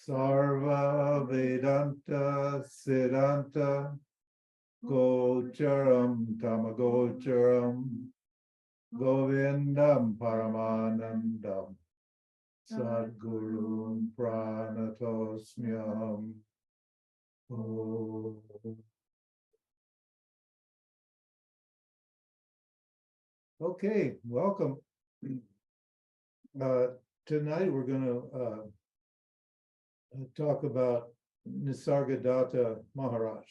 Sarva Vedanta Siddhanta Gocharam Tamagocharam Govindam Paramanandam Sadguru Pranatosmyam. Oh. Okay, welcome. Tonight we're going to talk about Nisargadatta Maharaj.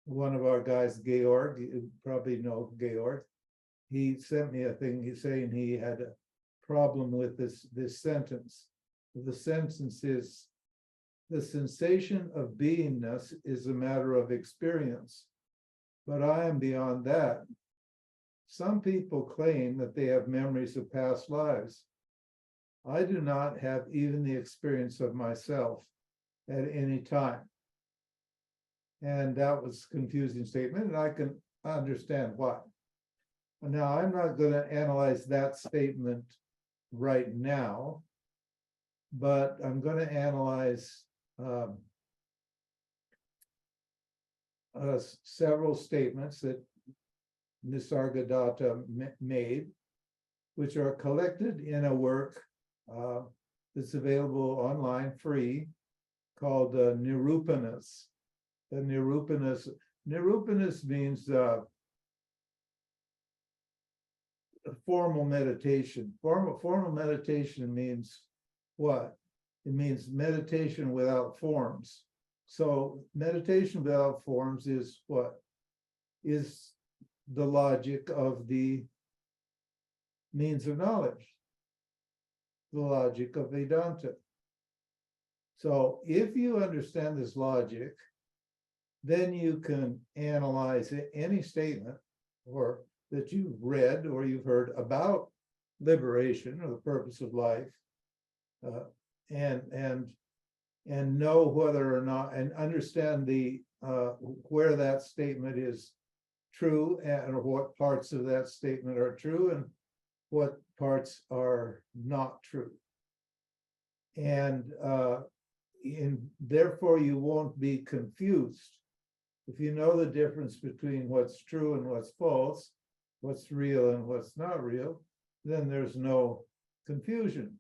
One of our guys, Georg, you probably know Georg, he sent me a thing. He's saying he had a problem with this sentence. The sentence is, the sensation of beingness is a matter of experience, but I am beyond that. Some people claim that they have memories of past lives. I do not have even the experience of myself at any time. And that was a confusing statement, and I can understand why. Now, I'm not going to analyze that statement right now, but I'm going to analyze several statements that Nisargadatta made, which are collected in a work that's available online free called Nirupanas. The Nirupanas means formal meditation. Formal meditation means what? It means meditation without forms. So meditation without forms is what? Is the logic of the means of knowledge, the logic of Vedanta. So if you understand this logic, then you can analyze any statement or that you've read or you've heard about liberation or the purpose of life, and know whether or not, and understand the where that statement is true and what parts of that statement are true and what parts are not true. And therefore you won't be confused. If you know the difference between what's true and what's false, what's real and what's not real, then there's no confusion.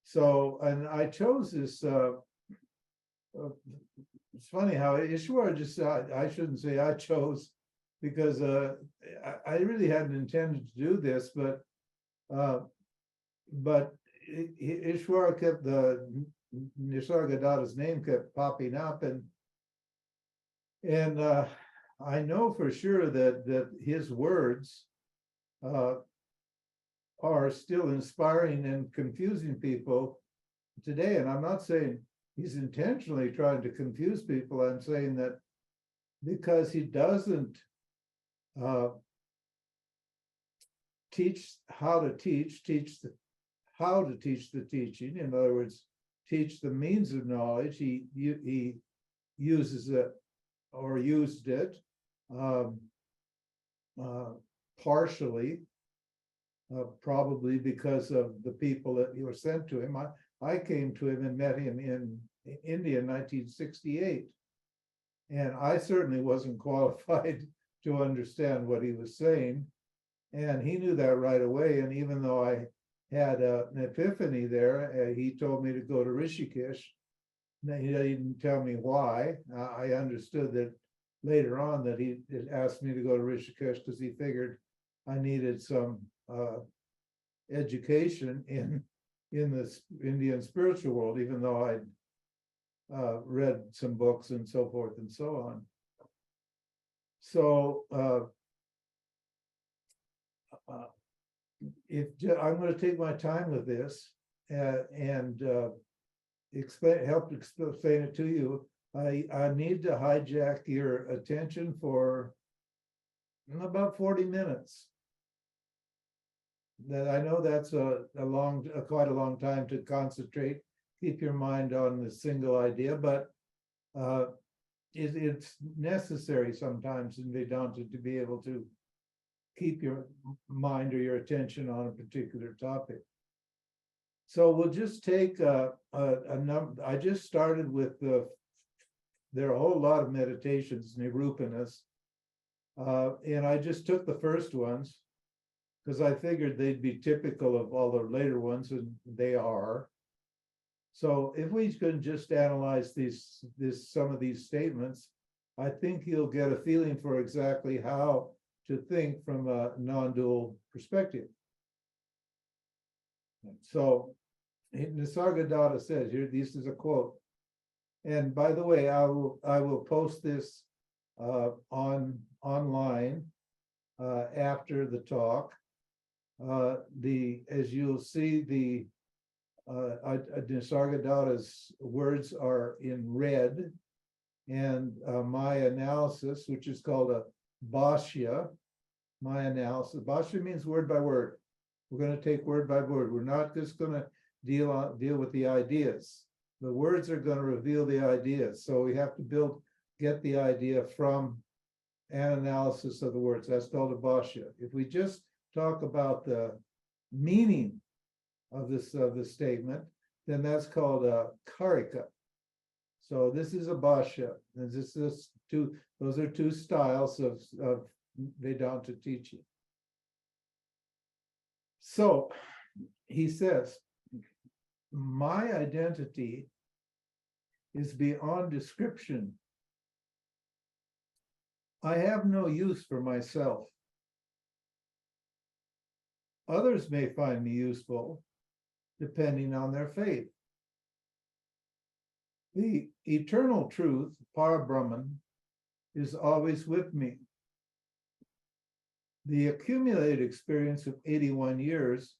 So, and I chose this, it's funny how Ishwara just, I shouldn't say I chose, because I really hadn't intended to do this, but Ishwara kept, the Nisargadatta's name kept popping up, and I know for sure that his words are still inspiring and confusing people today. And I'm not saying he's intentionally trying to confuse people. I'm saying that because he doesn't teach how to teach how to teach the teaching. In other words, teach the means of knowledge. He uses it or used it partially, probably because of the people that were sent to him. I came to him and met him in India in 1968, and I certainly wasn't qualified to understand what he was saying, and he knew that right away. And even though I had an epiphany there, he told me to go to Rishikesh. He didn't tell me why. I understood that later on that he asked me to go to Rishikesh because he figured I needed some education in this Indian spiritual world, even though I'd read some books and so forth and so on. So I'm going to take my time with this and help explain it to you. I need to hijack your attention for about 40 minutes. That I know that's quite a long time to concentrate, keep your mind on the single idea, but it's necessary sometimes in Vedanta to be able to keep your mind or your attention on a particular topic. So we'll just take a number. I just started with there are a whole lot of meditations, Nirupanas, and I just took the first ones because I figured they'd be typical of all the later ones, and they are. So if we could just analyze some of these statements, I think you'll get a feeling for exactly how to think from a non-dual perspective. So Nisargadatta says here, this is a quote. And by the way, I will post this online after the talk. As you'll see, Nisargadatta's words are in red, and my analysis, which is called a bhashya, my analysis. Bhashya means word by word. We're going to take word by word. We're not just going to deal with the ideas. The words are going to reveal the ideas. So we have to get the idea from an analysis of the words. That's called a bhashya. If we just talk about the meaning of this statement, then that's called a karika. So this is a bhashya. And those are two styles of Vedanta teaching. So he says, my identity is beyond description. I have no use for myself. Others may find me useful, depending on their faith. The eternal truth, Parabrahman, is always with me. The accumulated experience of 81 years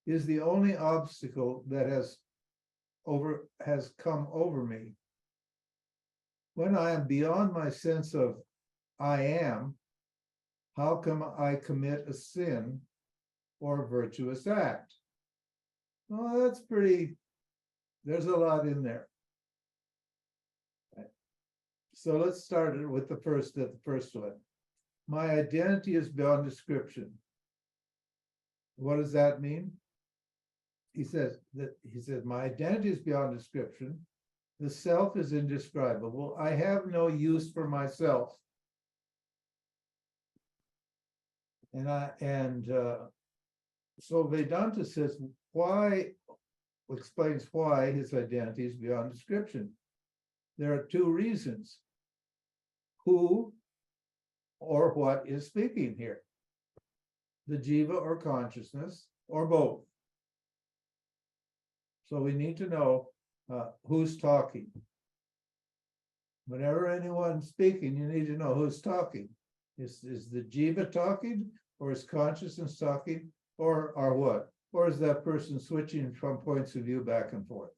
is the only obstacle that has come over me. When I am beyond my sense of I am, how can I commit a sin or a virtuous act? Well, that's there's a lot in there. So let's start with the first one. My identity is beyond description. What does that mean? He says, my identity is beyond description. The self is indescribable. I have no use for myself. So Vedanta explains why his identity is beyond description. There are two reasons. Who or what is speaking here? The jiva or consciousness, or both? So we need to know who's talking. Whenever anyone's speaking, you need to know who's talking. Is the jiva talking, or is consciousness talking, or what? Or is that person switching from points of view back and forth?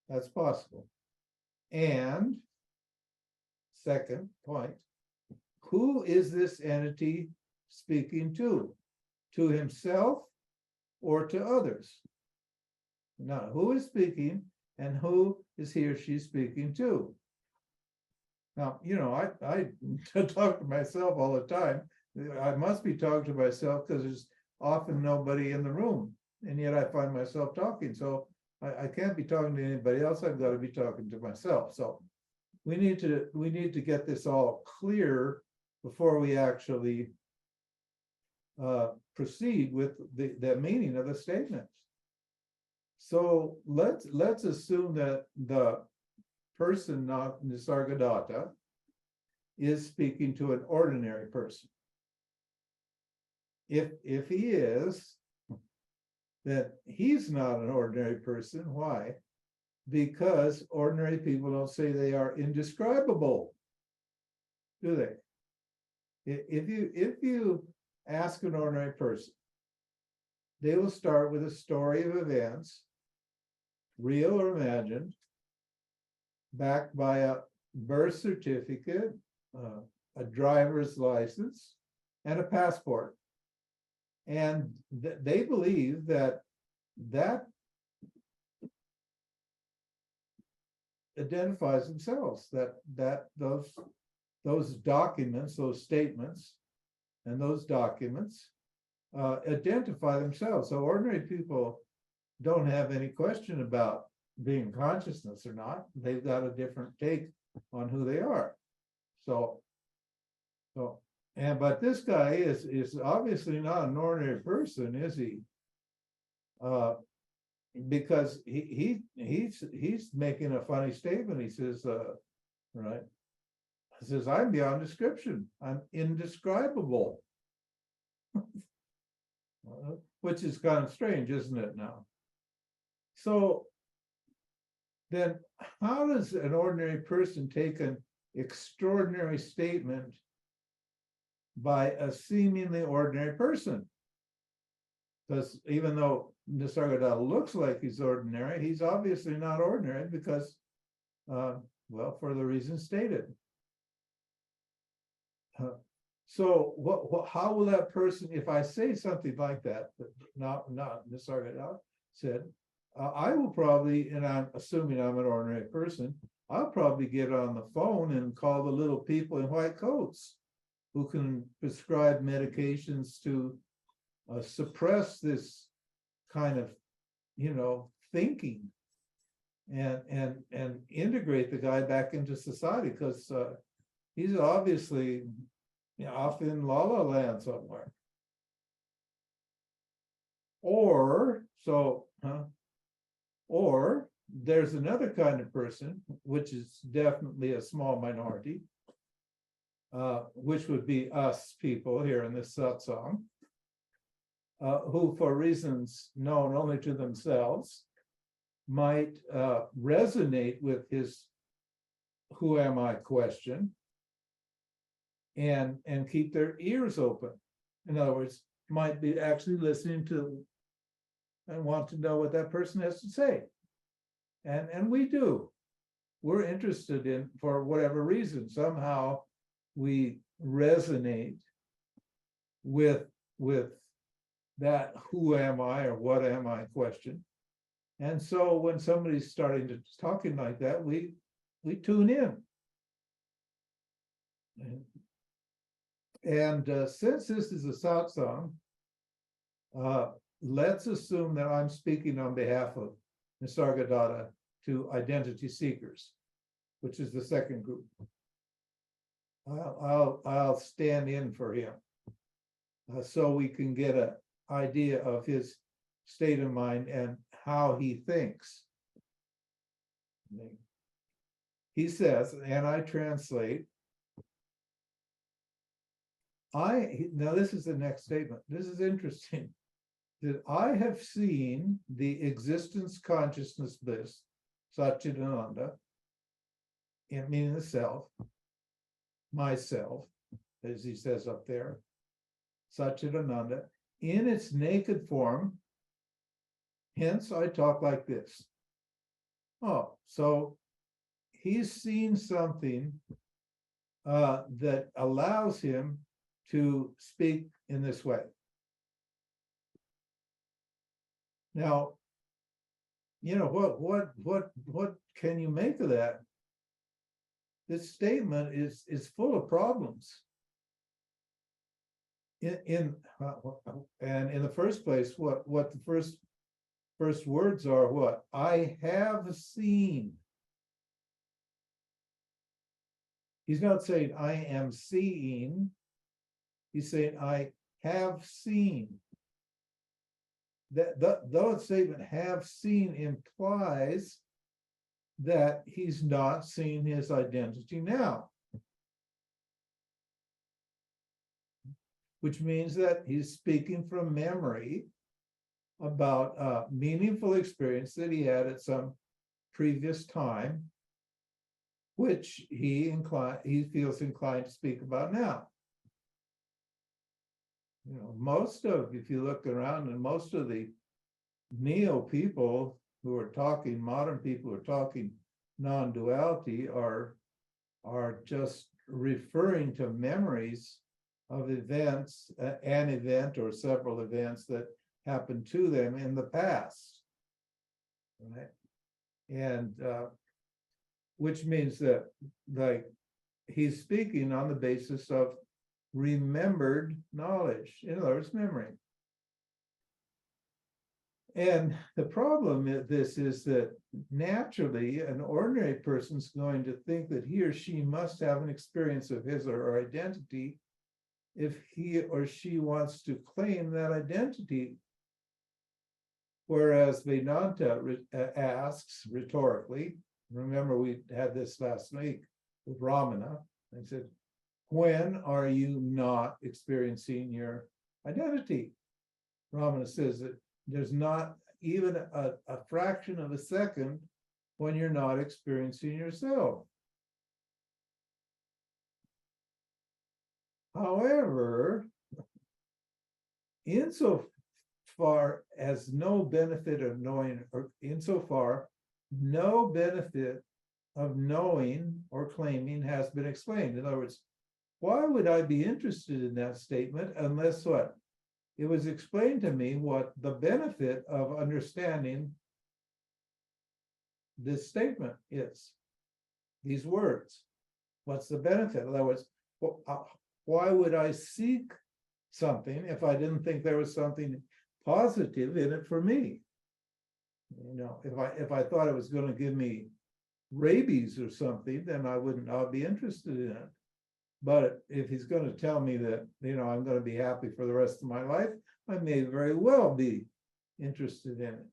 That's possible. And second point, who is this entity speaking to? To himself or to others? Now, who is speaking and who is he or she speaking to? Now, I talk to myself all the time. I must be talking to myself because there's often nobody in the room, and yet I find myself talking. So I can't be talking to anybody else. I've got to be talking to myself. So we need to get this all clear before we actually proceed with the meaning of the statements. So let's assume that the person, not Nisargadatta, is speaking to an ordinary person. If he is, then he's not an ordinary person. Why? Because ordinary people don't say they are indescribable, do they? If you ask an ordinary person, they will start with a story of events, real or imagined, backed by a birth certificate, a driver's license, and a passport. And they believe that identifies themselves, that those documents, those statements, and those documents identify themselves. So ordinary people don't have any question about being consciousness or not. They've got a different take on who they are. So but this guy is obviously not an ordinary person, is he? Because he's making a funny statement. He says, right? He says, I'm beyond description. I'm indescribable. Which is kind of strange, isn't it now? So then how does an ordinary person take an extraordinary statement by a seemingly ordinary person? Because even though Nisargadatta looks like he's ordinary, he's obviously not ordinary because, well, for the reasons stated. So how will that person, if I say something like that, not Nisargadatta said, I will probably, and I'm assuming I'm an ordinary person, I'll probably get on the phone and call the little people in white coats who can prescribe medications to suppress this kind of, thinking and integrate the guy back into society, because he's obviously off in La La Land somewhere. Or there's another kind of person, which is definitely a small minority, which would be us people here in this satsang, who, for reasons known only to themselves, might resonate with his "who am I" question and keep their ears open. In other words, might be actually listening to and want to know what that person has to say. And we do. We're interested in, for whatever reason, somehow we resonate with that "who am I" or "what am I" question. And so when somebody's starting to talking like that, we tune in. And since this is a satsang, let's assume that I'm speaking on behalf of Nisargadatta to identity seekers, which is the second group. I'll stand in for him, so we can get an idea of his state of mind and how he thinks. He says, and I translate, now this is the next statement. This is interesting. That I have seen the existence consciousness bliss, Satchidananda, meaning the self, myself, as he says up there, Satchidananda, in its naked form. Hence, I talk like this. Oh, so he's seen something that allows him to speak in this way. Now, what can you make of that? This statement is full of problems. And in the first place, what the first words are, what? I have seen. He's not saying I am seeing. He's saying I have seen. That statement "have seen" implies that he's not seeing his identity now, which means that he's speaking from memory about a meaningful experience that he had at some previous time, which he feels inclined to speak about now. If you look around, and most of the neo people who are talking, modern people who are talking non-duality, are just referring to memories of events, an event or several events that happened to them in the past, right? And which means that, like, he's speaking on the basis of remembered knowledge, in other words, memory. And the problem with this is that naturally an ordinary person's going to think that he or she must have an experience of his or her identity if he or she wants to claim that identity. Whereas Vedanta asks rhetorically, remember we had this last week with Ramana, I said, when are you not experiencing your identity? Ramana says that there's not even a fraction of a second when you're not experiencing yourself. However, insofar as no benefit of knowing, or insofar no benefit of knowing or claiming has been explained. In other words, why would I be interested in that statement unless what? It was explained to me what the benefit of understanding this statement is, these words. What's the benefit? In other words, why would I seek something if I didn't think there was something positive in it for me? You know, if I thought it was going to give me rabies or something, then I'll be interested in it. But if he's going to tell me that, you know, I'm going to be happy for the rest of my life, I may very well be interested in it.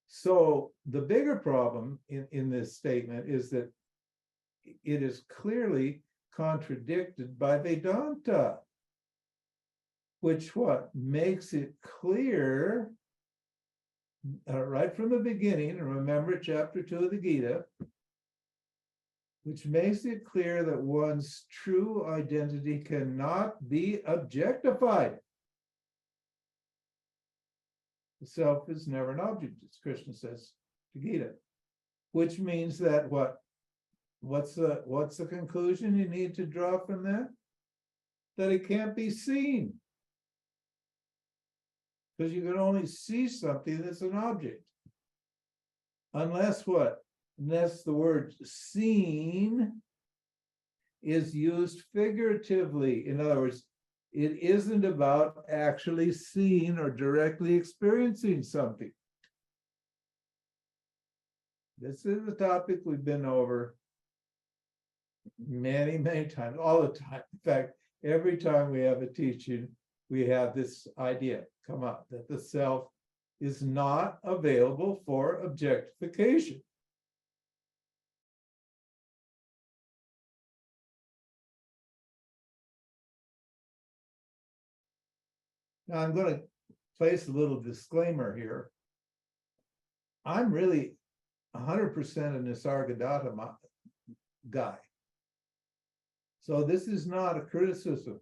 So the bigger problem in this statement is that it is clearly contradicted by Vedanta, which what makes it clear right from the beginning, and remember chapter 2 of the Gita, which makes it clear that one's true identity cannot be objectified. The self is never an object, as Krishna says to Gita, which means that what? What's the conclusion you need to draw from that? That it can't be seen. Because you can only see something that's an object. Unless what? Unless the word seen is used figuratively. In other words, it isn't about actually seeing or directly experiencing something. This is a topic we've been over many, many times, all the time. In fact, every time we have a teaching, we have this idea come up that the self is not available for objectification. Now, I'm going to place a little disclaimer here. I'm really 100% a Nisargadatta guy. So this is not a criticism.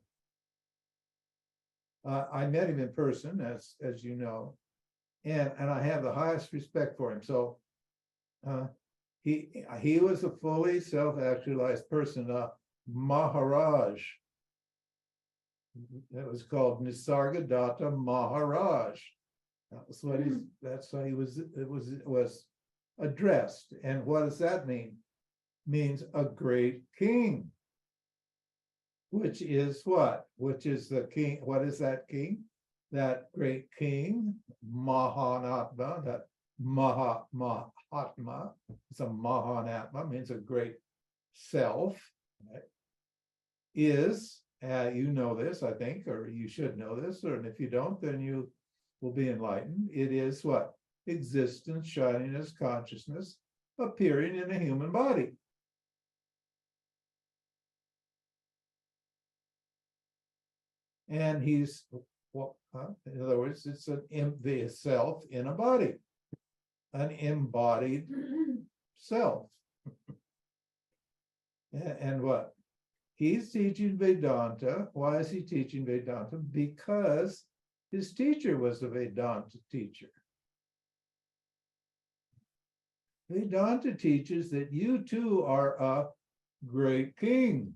I met him in person, as you know, and I have the highest respect for him. So he was a fully self-actualized person, Maharaj. It was called Nisargadatta Maharaj. That's how it was addressed. And what does that mean? Means a great king. Which is what? Which is the king? What is that king? That great king, Mahanatma, that Mahatma, it's a Mahanatma, means a great self, right? Is, you know this, I think, or you should know this, or if you don't, then you will be enlightened. It is what? Existence shining as consciousness appearing in a human body. And he's, in other words, it's the self in a body, an embodied self. And what? He's teaching Vedanta. Why is he teaching Vedanta? Because his teacher was a Vedanta teacher. Vedanta teaches that you too are a great king.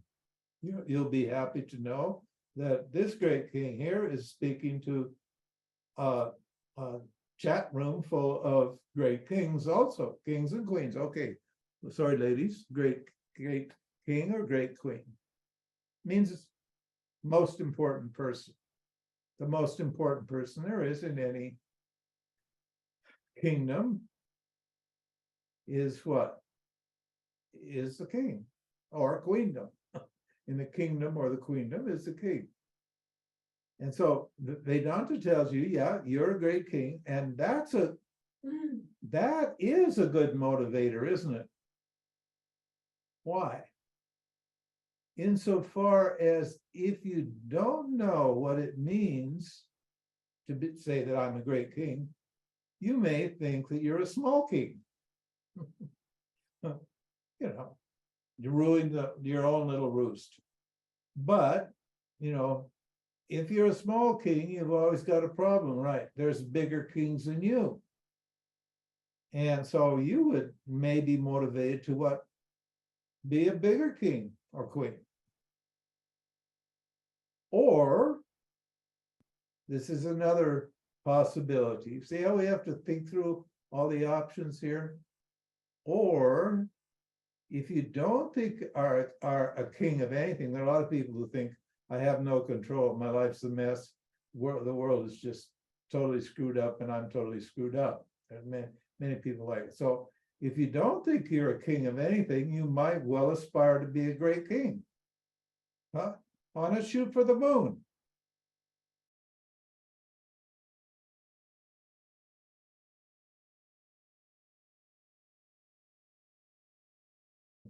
You'll be happy to know that this great king here is speaking to a chat room full of great kings also, kings and queens. Okay, sorry, ladies, great king or great queen. Means it's most important person. the most important person there is in any kingdom is what? Is the king or queendom. In the kingdom or the queendom is the king. And so Vedanta tells you, yeah, you're a great king, and that is a good motivator, isn't it? Why? Insofar as if you don't know what it means to say that I'm a great king, you may think that you're a small king. You're ruling your own little roost. But, if you're a small king, you've always got a problem, right? There's bigger kings than you. And so you would may be motivated to what? Be a bigger king or queen. Or, this is another possibility. See how we have to think through all the options here? Or, if you don't think are a king of anything, there are a lot of people who think, I have no control, my life's a mess, the world is just totally screwed up and I'm totally screwed up. There are many people like it. So if you don't think you're a king of anything, you might well aspire to be a great king. Huh? On a shoot for the moon.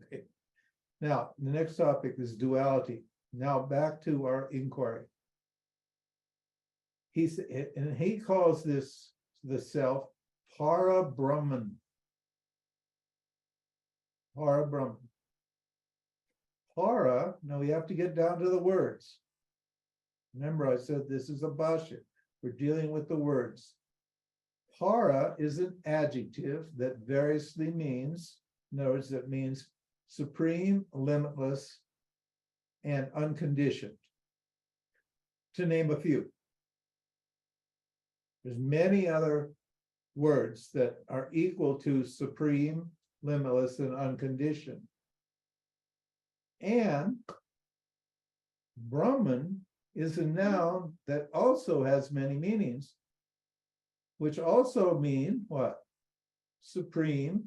Okay. Now, the next topic is duality. Now back to our inquiry. He calls this the self para Brahman. Para Brahman. Para, now we have to get down to the words. Remember, I said this is a bhashya. We're dealing with the words. Para is an adjective that variously means, in other words, that means supreme, limitless, and unconditioned, to name a few. There's many other words that are equal to supreme, limitless, and unconditioned. And Brahman is a noun that also has many meanings, which also mean what? Supreme,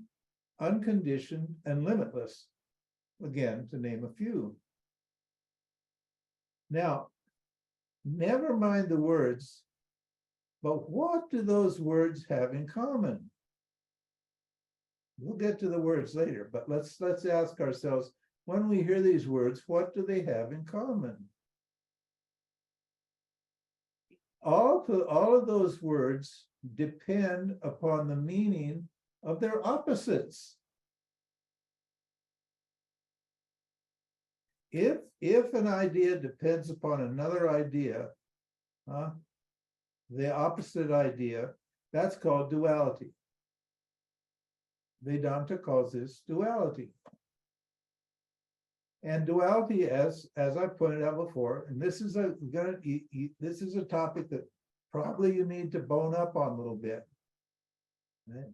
unconditioned, and limitless. Again, to name a few. Now, never mind the words, but what do those words have in common? We'll get to the words later, but let's ask ourselves, when we hear these words, what do they have in common? All of those words depend upon the meaning of their opposites. If an idea depends upon another idea, the opposite idea, that's called duality. Vedanta calls this duality. And duality, as I pointed out before, and this is a topic that probably you need to bone up on a little bit. Right?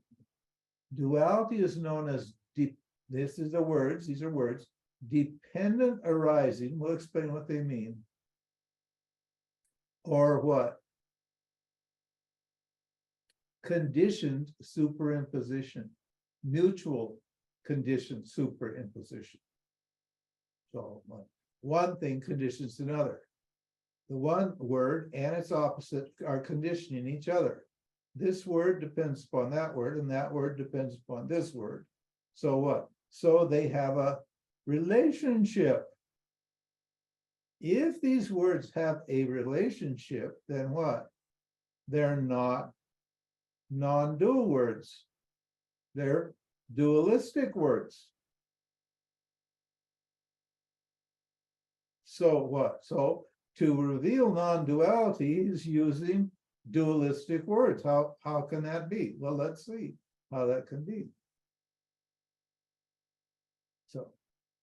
Duality is known as these are words, dependent arising. We'll explain what they mean. Or what? Conditioned superimposition, mutual conditioned superimposition. So one thing conditions another. The one word and its opposite are conditioning each other. This word depends upon that word, and that word depends upon this word. So what? So they have a relationship. If these words have a relationship, then what? They're not non-dual words. They're dualistic words. So what? So to reveal non-duality is using dualistic words. How can that be? Well, let's see how that can be.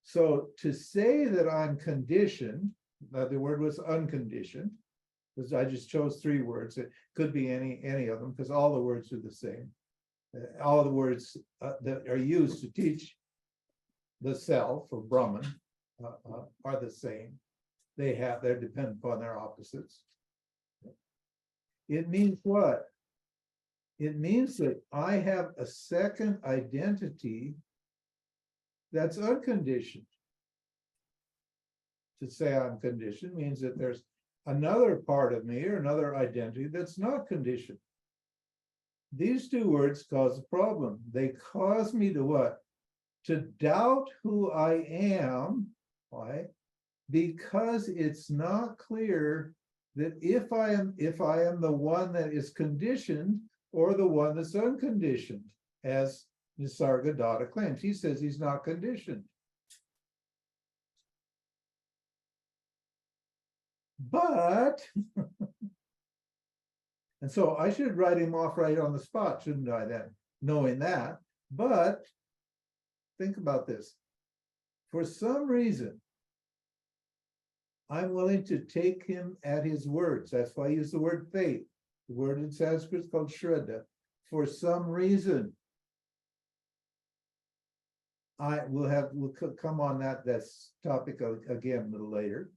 So to say that I'm conditioned, the word was unconditioned, because I just chose 3 words. It could be any of them, because all the words are the same. All the words that are used to teach the self or Brahman are the same. They're dependent upon their opposites. It means what? It means that I have a second identity that's unconditioned. To say I'm conditioned means that there's another part of me or another identity that's not conditioned. These two words cause a problem. They cause me to what? To doubt who I am. Why? Because it's not clear that if I am the one that is conditioned or the one that's unconditioned, as Nisargadatta claims. He says he's not conditioned. But, and so I should write him off right on the spot, shouldn't I then, knowing that? But think about this. For some reason, I'm willing to take him at his words. That's why I use the word faith. The word in Sanskrit is called Shraddha. For some reason, we'll come on that's topic again a little later.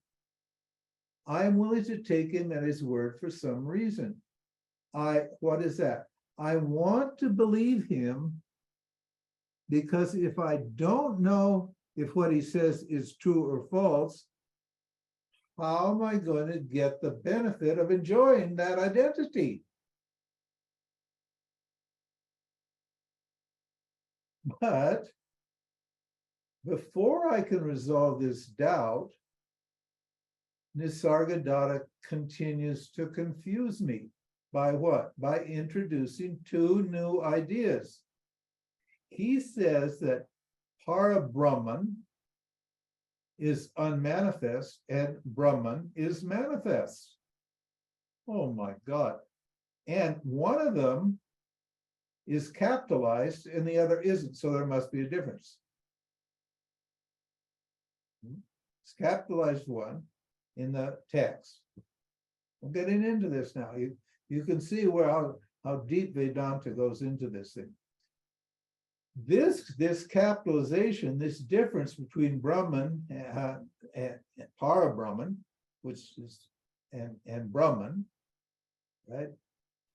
I'm willing to take him at his word for some reason. What is that? I want to believe him because if I don't know if what he says is true or false, how am I going to get the benefit of enjoying that identity? But before I can resolve this doubt, Nisargadatta continues to confuse me. By what? By introducing two new ideas. He says that Para-Brahman is unmanifest and Brahman is manifest. Oh my God. And one of them is capitalized and the other isn't, so there must be a difference. It's capitalized one in the text. I'm getting into this now. You can see how deep Vedanta goes into this thing. This capitalization, this difference between Brahman and Para-Brahman, which is and Brahman, right?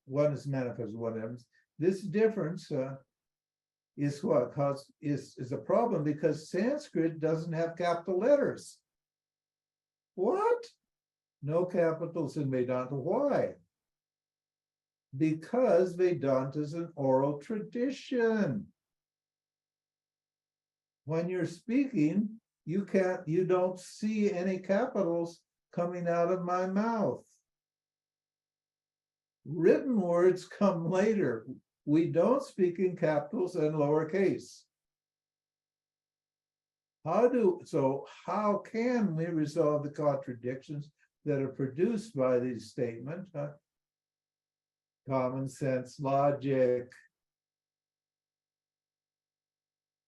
One is manifest, one is. This difference is what is a problem because Sanskrit doesn't have capital letters. What? No capitals in Vedanta. Why? Because Vedanta is an oral tradition. When you're speaking, you don't see any capitals coming out of my mouth. Written words come later. We don't speak in capitals and lowercase. How can we resolve the contradictions that are produced by these statements? Common sense, logic.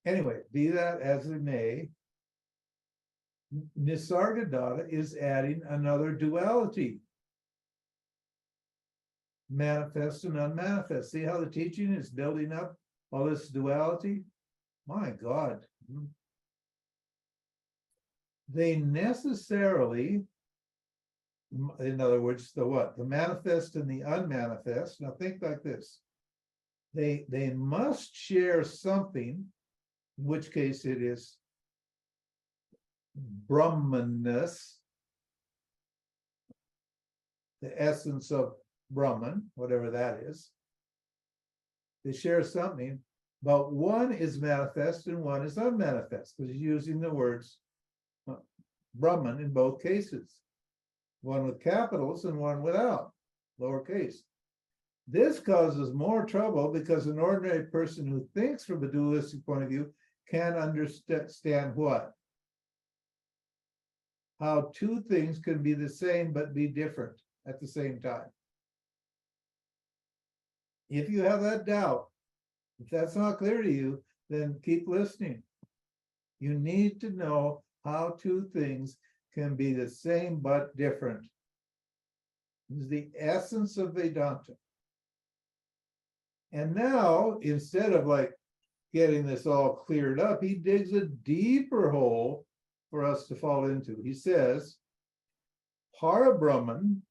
Anyway, be that as it may, Nisargadatta is adding another duality. Manifest and unmanifest. See how the teaching is building up all this duality? My God. They necessarily, in other words, the what? The manifest and the unmanifest. Now think like this. They must share something, in which case it is Brahmanness, the essence of Brahman, whatever that is. They share something, but one is manifest and one is unmanifest, because he's using the words Brahman in both cases. One with capitals and one without, lowercase. This causes more trouble because an ordinary person who thinks from a dualistic point of view can understand what? How two things can be the same but be different at the same time. If you have that doubt, if that's not clear to you, then keep listening. You need to know how two things can be the same but different. This is the essence of Vedanta. And now, instead of like getting this all cleared up, he digs a deeper hole for us to fall into. He says, Para-Brahman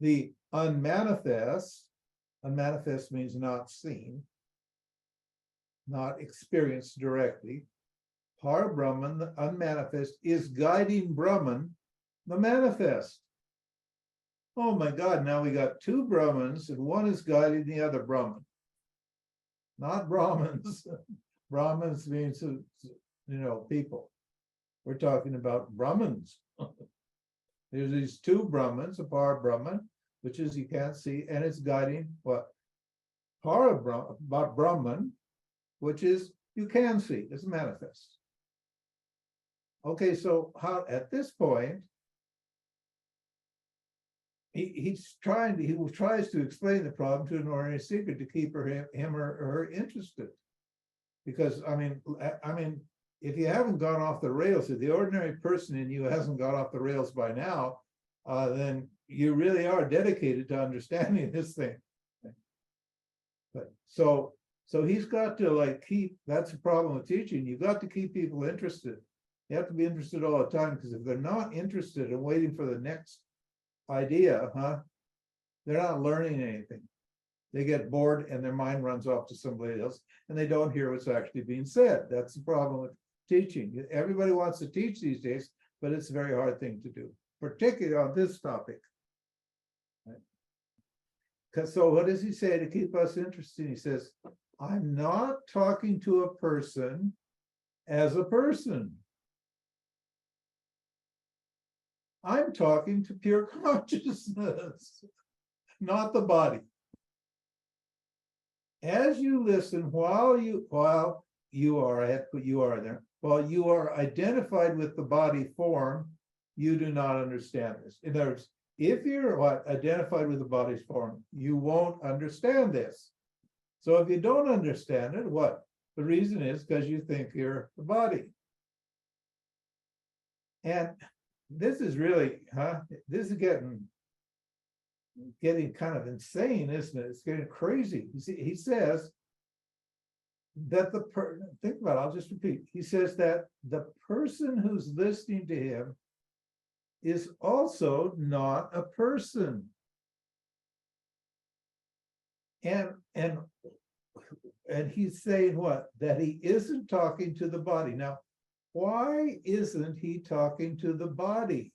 The unmanifest, unmanifest means not seen, not experienced directly. Par Brahman, the unmanifest, is guiding Brahman, the manifest. Oh my God, now we got two Brahmans, and one is guiding the other Brahman. Not Brahmins. Brahmins means, people. We're talking about Brahmans. There's these two Brahmans, a Par Brahman, which is you can't see, and it's guiding what? Para Brahman, which is you can see, it's manifest. Okay, so how at this point, he tries to explain the problem to an ordinary seeker to keep him or her interested. Because I mean, if you haven't gone off the rails, if the ordinary person in you hasn't gone off the rails by now, then you really are dedicated to understanding this thing. But so he's got to keep, that's the problem with teaching. You've got to keep people interested. You have to be interested all the time, because if they're not interested and waiting for the next idea, they're not learning anything. They get bored and their mind runs off to somebody else and they don't hear what's actually being said. That's the problem with teaching. Everybody wants to teach these days, but it's a very hard thing to do, particularly on this topic. Right? So what does he say to keep us interested? He says, I'm not talking to a person as a person. I'm talking to pure consciousness, not the body. As you listen, while you are, I had to put you are there, while you are identified with the body form, you do not understand this. In other words, if you're identified with the body's form, you won't understand this. So if you don't understand it, what? The reason is because you think you're the body. And this is really, this is getting kind of insane, isn't it? It's getting crazy. You see, he says that think about it, I'll just repeat. He says that the person who's listening to him is also not a person. And he's saying what? That he isn't talking to the body. Now, why isn't he talking to the body?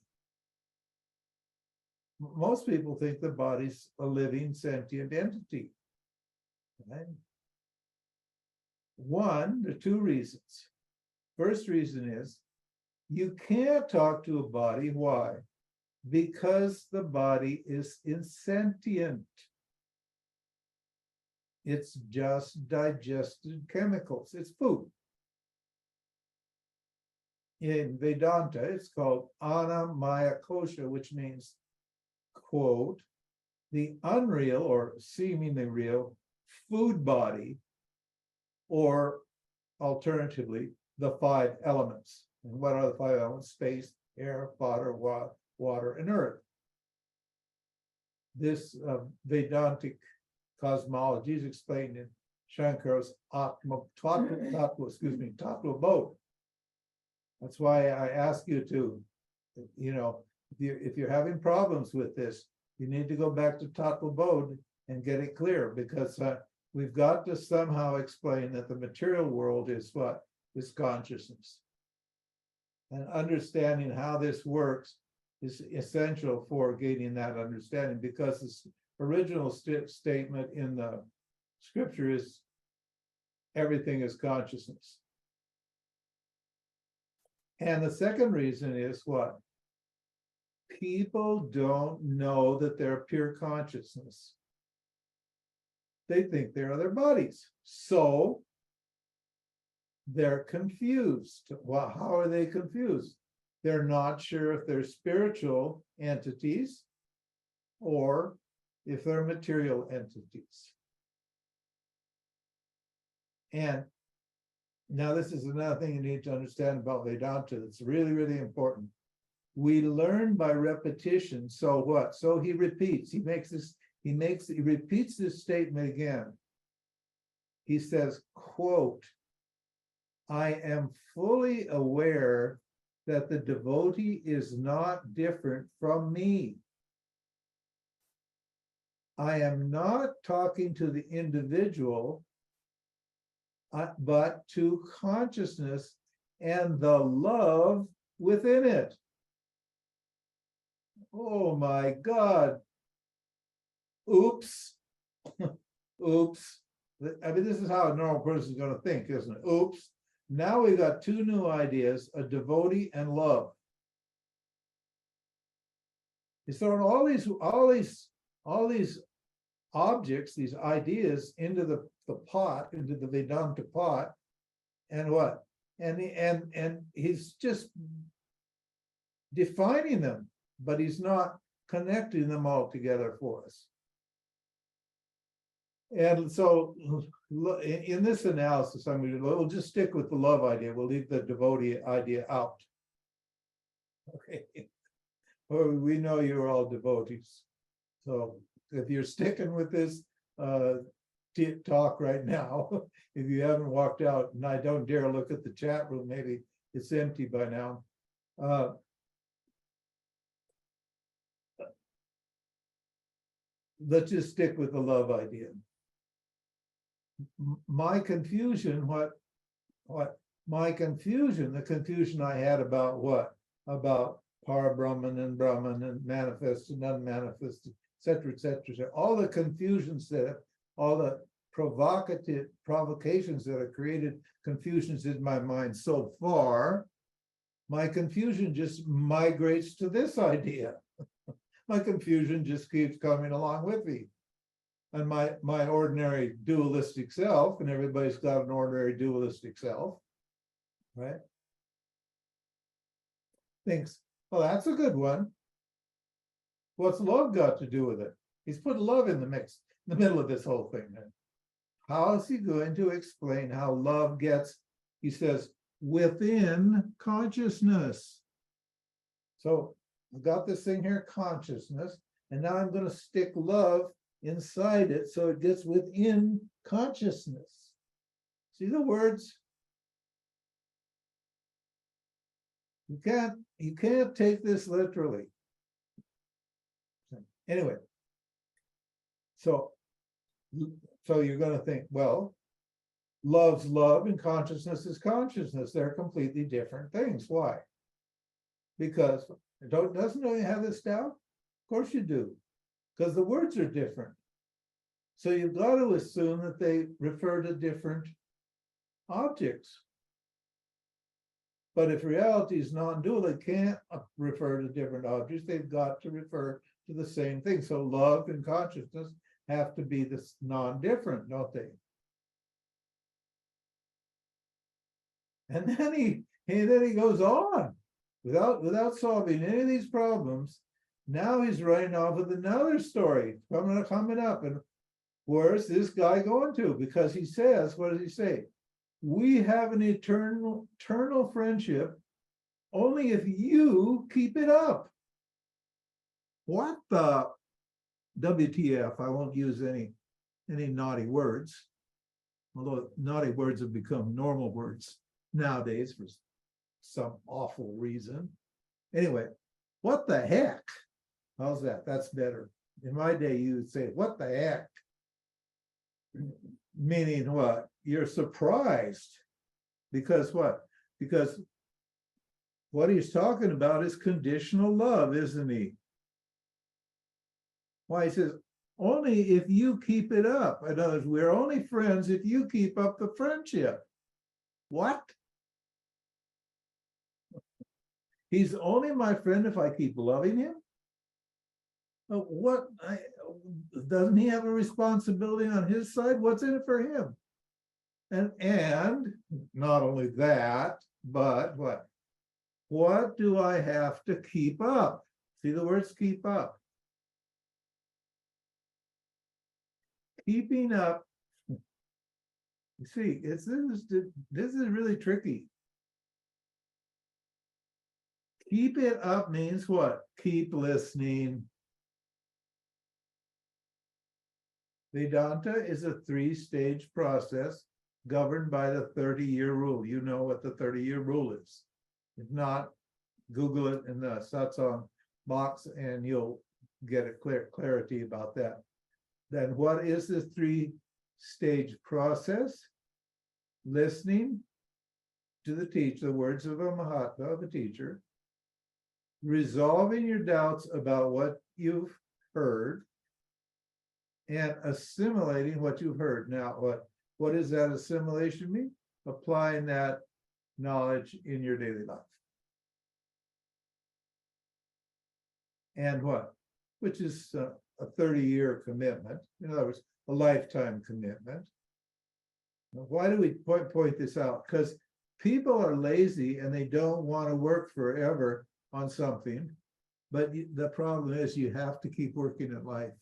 Most people think the body's a living sentient entity. Right? There are two reasons. First reason is you can't talk to a body. Why? Because the body is insentient. It's just digested chemicals. It's food. In Vedanta, it's called Anamaya Kosha, which means, quote, the unreal or seemingly real food body, or alternatively, the five elements. And what are the five elements? Space, air, fire, water, and earth. This Vedantic cosmology is explained in Shankara's Tattva Bodh. That's why I ask you to, if you're having problems with this, you need to go back to Tattva Bodh and get it clear, because we've got to somehow explain that the material world is what? Is consciousness. And understanding how this works is essential for gaining that understanding, because this original statement in the scripture is everything is consciousness. And the second reason is what? People don't know that they're pure consciousness. They think they're their bodies. So they're confused. Well, how are they confused? They're not sure if they're spiritual entities or if they're material entities. And now this is another thing you need to understand about Vedanta that's really, really important. We learn by repetition. So what? So he repeats. He repeats this statement again. He says, quote, I am fully aware that the devotee is not different from me. I am not talking to the individual, but to consciousness and the love within it. Oh my God. Oops. Oops. I mean, this is how a normal person is going to think, isn't it? Oops. Now we've got two new ideas, a devotee and love. He's throwing all these objects, these ideas into the pot, into the Vedanta pot, and what? And he's just defining them, but he's not connecting them all together for us. And so in this analysis, we'll just stick with the love idea. We'll leave the devotee idea out. Okay. Well, we know you're all devotees. So if you're sticking with this talk right now, if you haven't walked out, and I don't dare look at the chat room, maybe it's empty by now. Let's just stick with the love idea. My confusion, the confusion I had about what? About Para-Brahman and Brahman and manifest and unmanifest, et cetera, all the confusions all the provocations that have created confusions in my mind so far, my confusion just migrates to this idea. My confusion just keeps coming along with me. And my ordinary dualistic self, and everybody's got an ordinary dualistic self, right? Thinks, well, that's a good one. What's love got to do with it? He's put love in the mix, in the middle of this whole thing. How is he going to explain how love gets, he says, within consciousness? So I've got this thing here, consciousness, and now I'm going to stick love inside it so it gets within consciousness. See the words? You can't take this literally. Anyway, so you're going to think, well, love's love and consciousness is consciousness. They're completely different things. Why? Because doesn't you have this down? Of course you do, because the words are different. So you've got to assume that they refer to different objects. But if reality is non-dual, it can't refer to different objects. They've got to refer to the same thing. So love and consciousness have to be this non-different, don't they? And then he goes on without solving any of these problems. Now he's running off with another story coming up. And where's this guy going to? Because he says, what does he say? We have an eternal friendship only if you keep it up. What the WTF? I won't use any naughty words, although naughty words have become normal words nowadays for some awful reason. Anyway, what the heck? How's that? That's better. In my day, you would say, what the heck? Meaning what? You're surprised. Because what? Because what he's talking about is conditional love, isn't he? Why, he says, only if you keep it up. In other words, we're only friends if you keep up the friendship. What? He's only my friend if I keep loving him? Doesn't he have a responsibility on his side? What's in it for him? And not only that, but what? What do I have to keep up? See the words keep up. Keeping up. You see, this is really tricky. Keep it up means what? Keep listening. Vedanta is a 3-stage process governed by the 30-year rule. You know what the 30-year rule is. If not, Google it in the satsang box and you'll get a clarity about that. Then what is the three-stage process? Listening to the teacher, the words of a Mahatma, of a teacher, resolving your doubts about what you've heard, and assimilating what you've heard. Now, what does that assimilation mean? Applying that knowledge in your daily life. And what? Which is a 30-year commitment. In other words, a lifetime commitment. Now, why do we point this out? Because people are lazy and they don't want to work forever on something. But the problem is you have to keep working at life.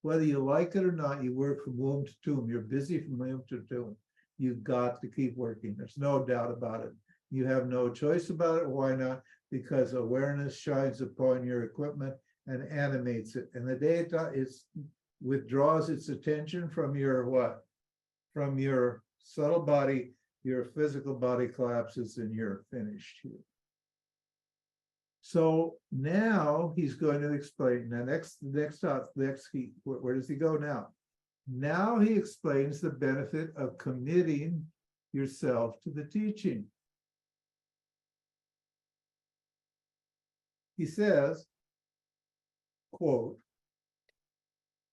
Whether you like it or not, you work from womb to tomb. You're busy from womb to tomb. You've got to keep working. There's no doubt about it. You have no choice about it. Why not? Because awareness shines upon your equipment and animates it. And the day it withdraws its attention from your what? From your subtle body, your physical body collapses and you're finished here. So now he's going to explain. Now, where does he go now? Now he explains the benefit of committing yourself to the teaching. He says, quote,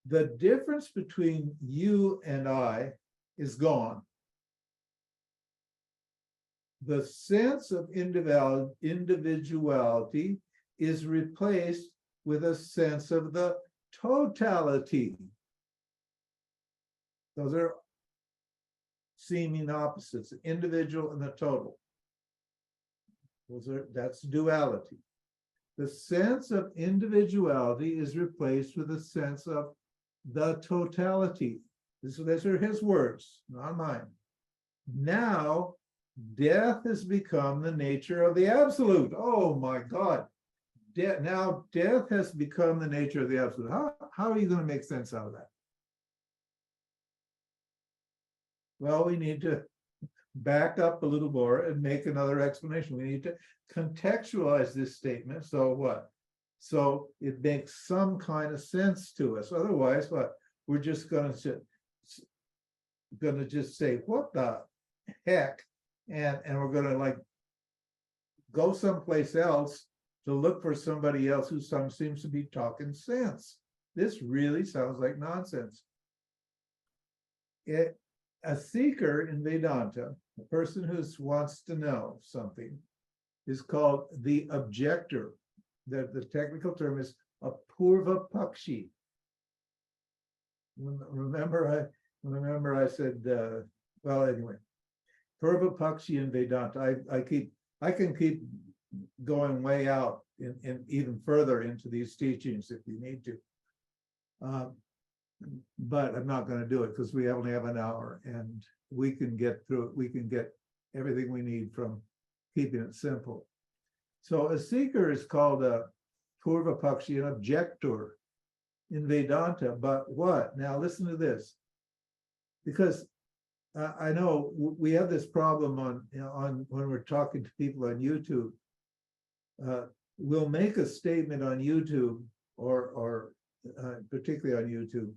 "The difference between you and I is gone. The sense of individuality is replaced with a sense of the totality." Those are seeming opposites, the individual and the total. That's duality. The sense of individuality is replaced with a sense of the totality. These are his words, not mine. Now, death has become the nature of the absolute. Oh my God. Now death has become the nature of the absolute. How are you going to make sense out of that? Well, we need to back up a little more and make another explanation. We need to contextualize this statement. So what? So it makes some kind of sense to us. Otherwise, what? We're just going to just say, what the heck? And we're going to like go someplace else to look for somebody else who seems to be talking sense. This really sounds like nonsense. A seeker in Vedanta, a person who wants to know something, is called the objector. The technical term is a purva pakshi. Remember I said, well, anyway, purva pakshi in Vedanta. I can keep going way out in even further into these teachings if you need to. But I'm not going to do it because we only have an hour and we can get through it. We can get everything we need from keeping it simple. So a seeker is called a purva pakshi, an objector in Vedanta. But what? Now listen to this. Because I know we have this problem on when we're talking to people on YouTube. We'll make a statement on YouTube or particularly on YouTube,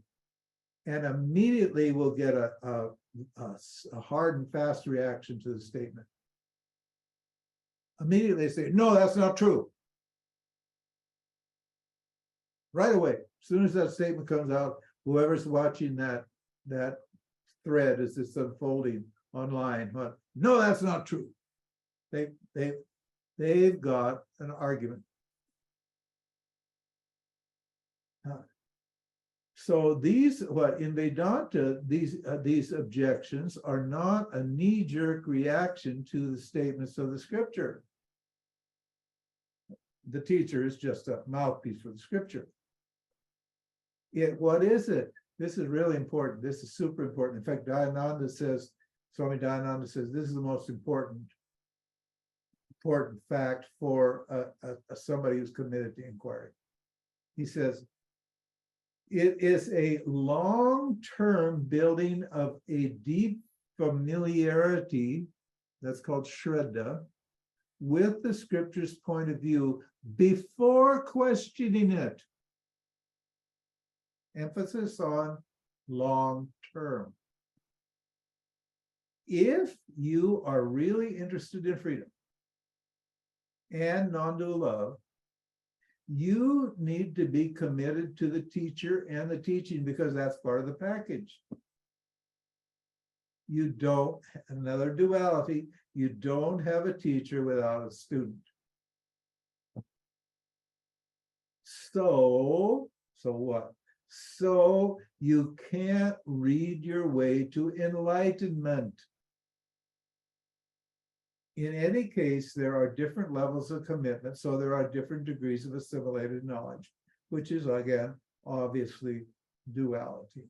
and immediately we'll get a hard and fast reaction to the statement. Immediately say, no, that's not true. Right away, as soon as that statement comes out, whoever's watching that thread as it's unfolding online, no, that's not true. They've got an argument. So in Vedanta, these objections are not a knee-jerk reaction to the statements of the scripture. The teacher is just a mouthpiece for the scripture. What is it? This is really important. This is super important. In fact, Swami Dayananda says, this is the most important fact for somebody who's committed to inquiry. He says, it is a long-term building of a deep familiarity, that's called Shraddha, with the scripture's point of view before questioning it. Emphasis on long term. If you are really interested in freedom and non-dual love, you need to be committed to the teacher and the teaching, because that's part of the package. You don't, another duality, you don't have a teacher without a student. So what? So you can't read your way to enlightenment. In any case, there are different levels of commitment, so there are different degrees of assimilated knowledge, which is, again, obviously duality.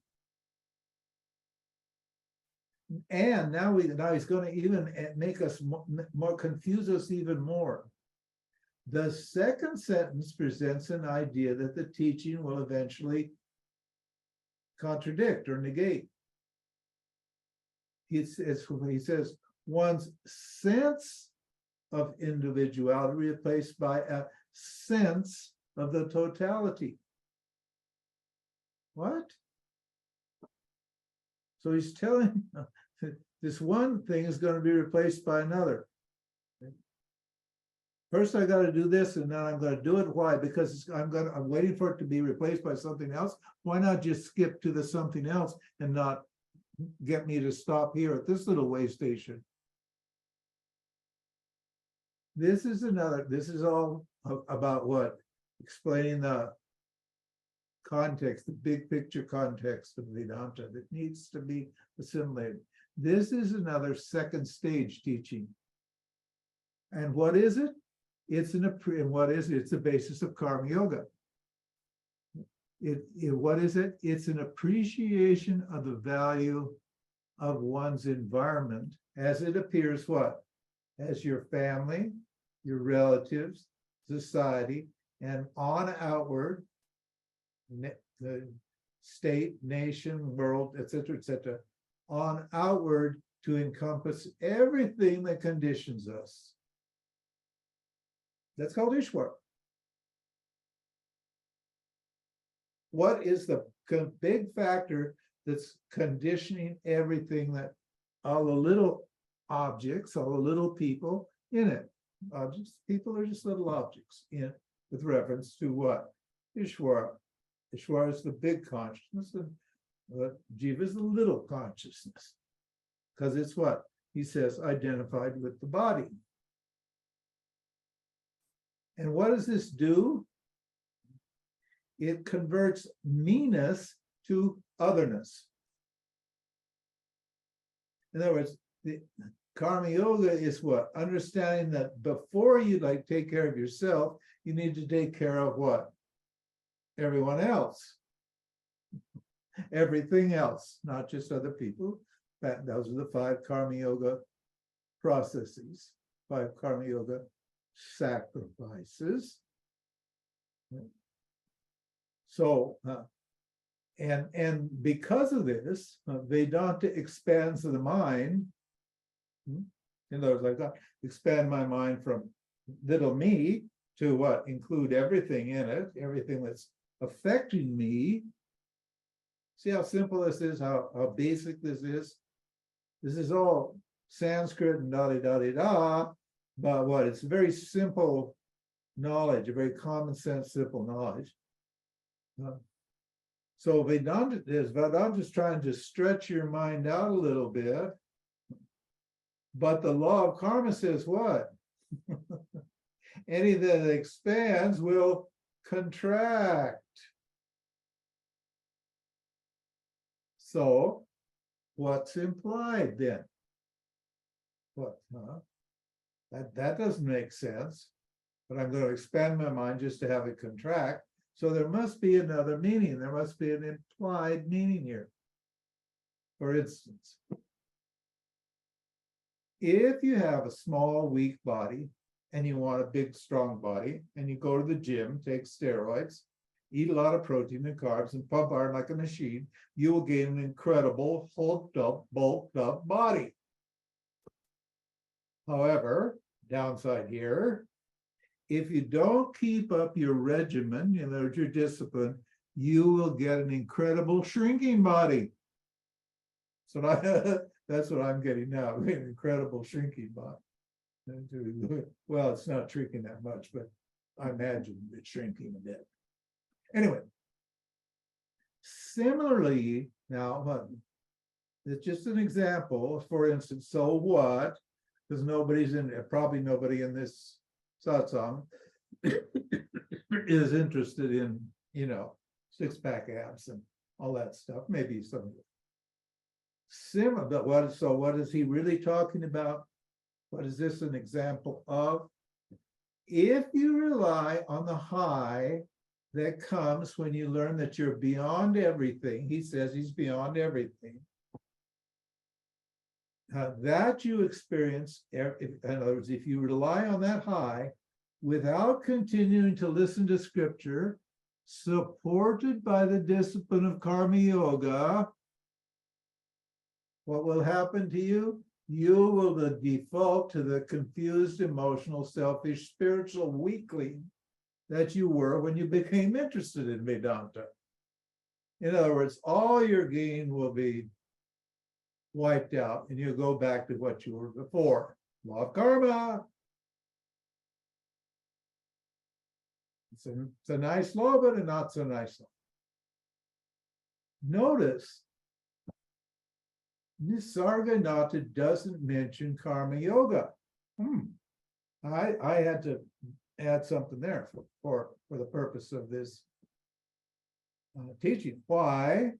And now he's going to even make us more confuse us even more. The second sentence presents an idea that the teaching will eventually contradict or negate. He says, one's sense of individuality replaced by a sense of the totality. What? So he's telling this one thing is going to be replaced by another. First, I got to do this, and then I'm going to do it. Why? Because I'm waiting for it to be replaced by something else. Why not just skip to the something else and not get me to stop here at this little way station? This is all about what? Explaining the context, the big picture context of Vedanta that needs to be assimilated. This is another second stage teaching. And what is it? It's it's the basis of karma yoga. What is it? It's an appreciation of the value of one's environment as it appears what? As your family, your relatives, society, and on outward, the state, nation, world, etc., on outward to encompass everything that conditions us. That's called Ishwara. What is the big factor that's conditioning everything, that all the little objects, all the little people in it? Objects, people are just little objects in, with reference to what? Ishwara. Ishwara is the big consciousness, and Jiva is the little consciousness. Because it's what? He says, identified with the body. And what does this do? It converts me-ness to otherness. In other words, the karma yoga is what? Understanding that before you take care of yourself, you need to take care of what? Everyone else. Everything else, not just other people. Those are the 5 karma yoga processes, 5 karma yoga sacrifices. So, and because of this, Vedanta expands the mind. In other words, I expand my mind from little me to what? Include everything in it, everything that's affecting me. See how simple this is, how basic this is? This is all Sanskrit and da-da-da-da-da, but what? It's very simple knowledge, a very common sense, simple knowledge. So Vedanta is trying to stretch your mind out a little bit, but the law of karma says what? Any that expands will contract. So what's implied then? What? That doesn't make sense, but I'm going to expand my mind just to have it contract. So there must be another meaning. There must be an implied meaning here. For instance, if you have a small, weak body and you want a big, strong body, and you go to the gym, take steroids, eat a lot of protein and carbs, and pump iron like a machine, you will gain an incredible, hulked up, bulked up body. However, downside here, if you don't keep up your regimen, your discipline, you will get an incredible shrinking body. So that's what I'm getting now, an incredible shrinking body. Well, it's not shrinking that much, but I imagine it's shrinking a bit. Anyway, similarly, now, it's just an example. For instance, so what? Because probably nobody in this satsang is interested in, six-pack abs and all that stuff. Maybe some of it. Similar, but what is he really talking about? What is this an example of? If you rely on the high that comes when you learn that you're beyond everything, he says he's beyond everything, that you experience, in other words, if you rely on that high without continuing to listen to scripture, supported by the discipline of karma yoga, what will happen to you? You will default to the confused, emotional, selfish, spiritual weakling that you were when you became interested in Vedanta. In other words, all your gain will be wiped out and you go back to what you were before. Law of karma. It's a nice law, but a not so nice law. Notice, Nisargadatta doesn't mention karma yoga. I had to add something there for the purpose of this teaching. Why?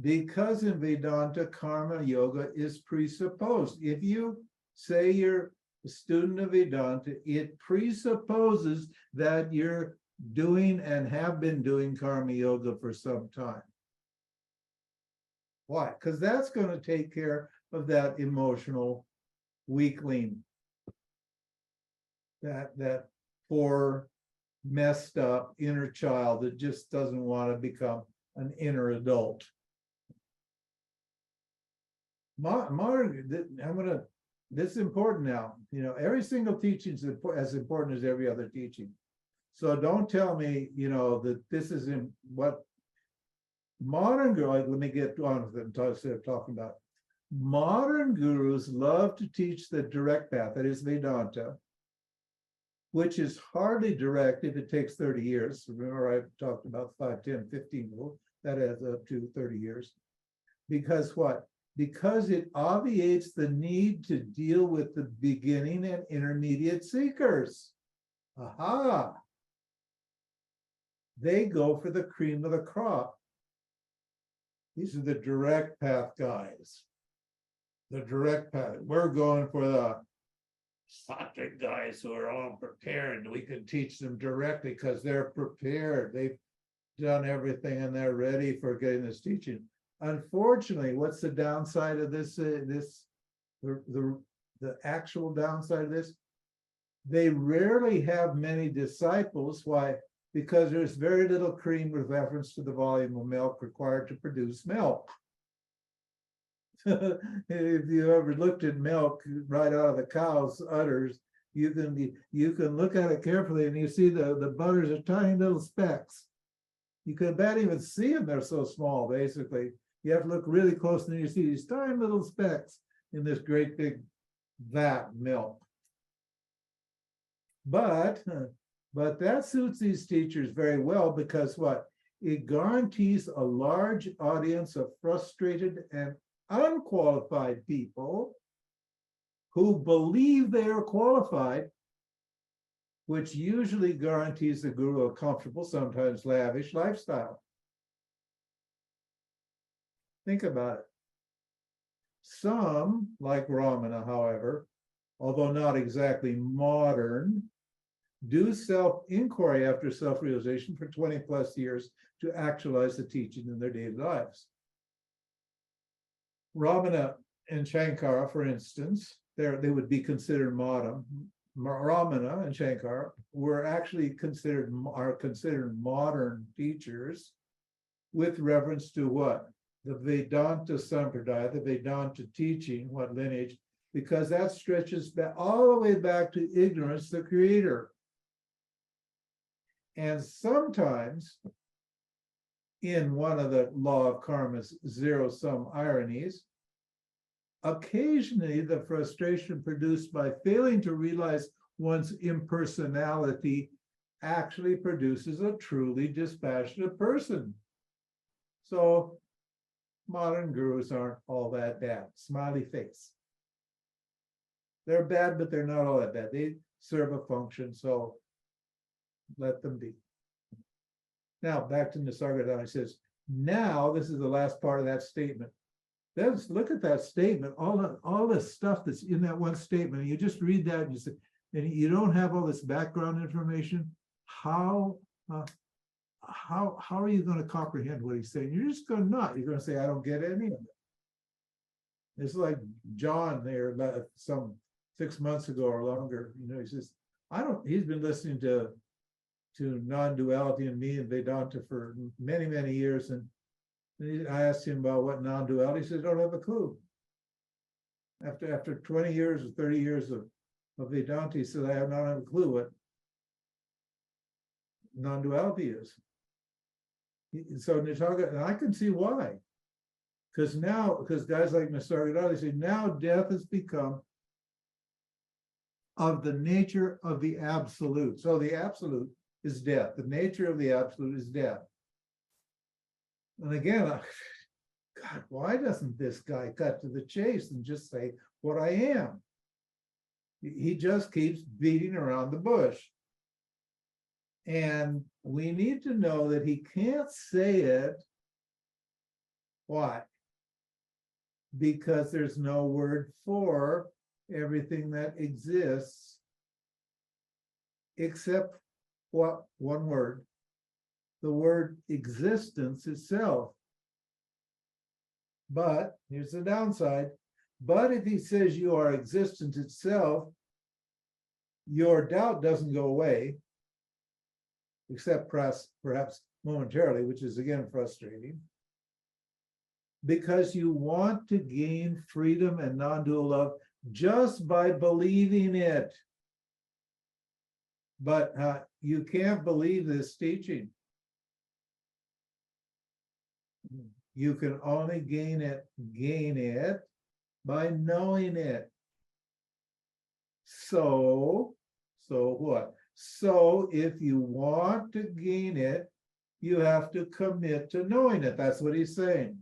Because in Vedanta, karma yoga is presupposed. If you say you're a student of Vedanta, it presupposes that you're doing and have been doing karma yoga for some time. Why? Because that's going to take care of that emotional weakling, that poor, messed up inner child that just doesn't want to become an inner adult. This is important now. Every single teaching is as important as every other teaching. So don't tell me, that this is in what modern gurus, let me get on with it instead of talking about it. Modern gurus love to teach the direct path, that is Vedanta, which is hardly direct if it takes 30 years. Remember, I talked about 5, 10, 15 rule. That adds up to 30 years. Because what? Because it obviates the need to deal with the beginning and intermediate seekers. Aha! They go for the cream of the crop. These are the direct path guys. The direct path. We're going for the sattvic guys who are all prepared. We can teach them directly because they're prepared. They've done everything and they're ready for getting this teaching. Unfortunately, what's the downside of this? The actual downside of this? They rarely have many disciples. Why? Because there's very little cream with reference to the volume of milk required to produce milk. If you ever looked at milk right out of the cow's udders, you can look at it carefully and you see the butters are tiny little specks. You could not even see them, they're so small, basically. You have to look really close and you see these tiny little specks in this great big vat of milk. But that suits these teachers very well because what? It guarantees a large audience of frustrated and unqualified people who believe they are qualified, which usually guarantees the guru a comfortable, sometimes lavish lifestyle. Think about it. Some, like Ramana, however, although not exactly modern, do self-inquiry after self-realization for 20 plus years to actualize the teaching in their daily lives. Ramana and Shankara, for instance, they would be considered modern. Ramana and Shankara were actually considered modern teachers with reference to what? The Vedanta Sampradaya, the Vedanta teaching, what lineage? Because that stretches back all the way back to ignorance, the creator. And sometimes, in one of the law of karma's zero-sum ironies, occasionally the frustration produced by failing to realize one's impersonality actually produces a truly dispassionate person. So modern gurus aren't all that bad. Smiley face. They're bad, but they're not all that bad. They serve a function, so let them be. Now, back to Nisargadatta. He says, now, this is the last part of that statement. Let's look at that statement, all the stuff that's in that one statement, and you just read that and you say, and you don't have all this background information. How are you going to comprehend what he's saying? You're just going to not. You're going to say, I don't get any of it. It's like John there some 6 months ago or longer. He says, he's been listening to Non-Duality and me and Vedanta for many, many years. And I asked him about what non-duality. He said, I don't have a clue. After 20 years or 30 years of Vedanta, he said, I don't have a clue what non-duality is. So Nisargadatta, and I can see why. Because guys like Nisargadatta say, now death has become of the nature of the absolute. So the absolute is death. The nature of the absolute is death. And again, God, why doesn't this guy cut to the chase and just say what I am? He just keeps beating around the bush. And we need to know that he can't say it. Why? Because there's no word for everything that exists except what? One word. The word existence itself. But here's the downside. But if he says you are existence itself, your doubt doesn't go away, except perhaps momentarily, which is again frustrating, because you want to gain freedom and non-dual love just by believing it. But you can't believe this teaching. You can only gain it by knowing it. So what? So if you want to gain it, you have to commit to knowing it. That's what he's saying.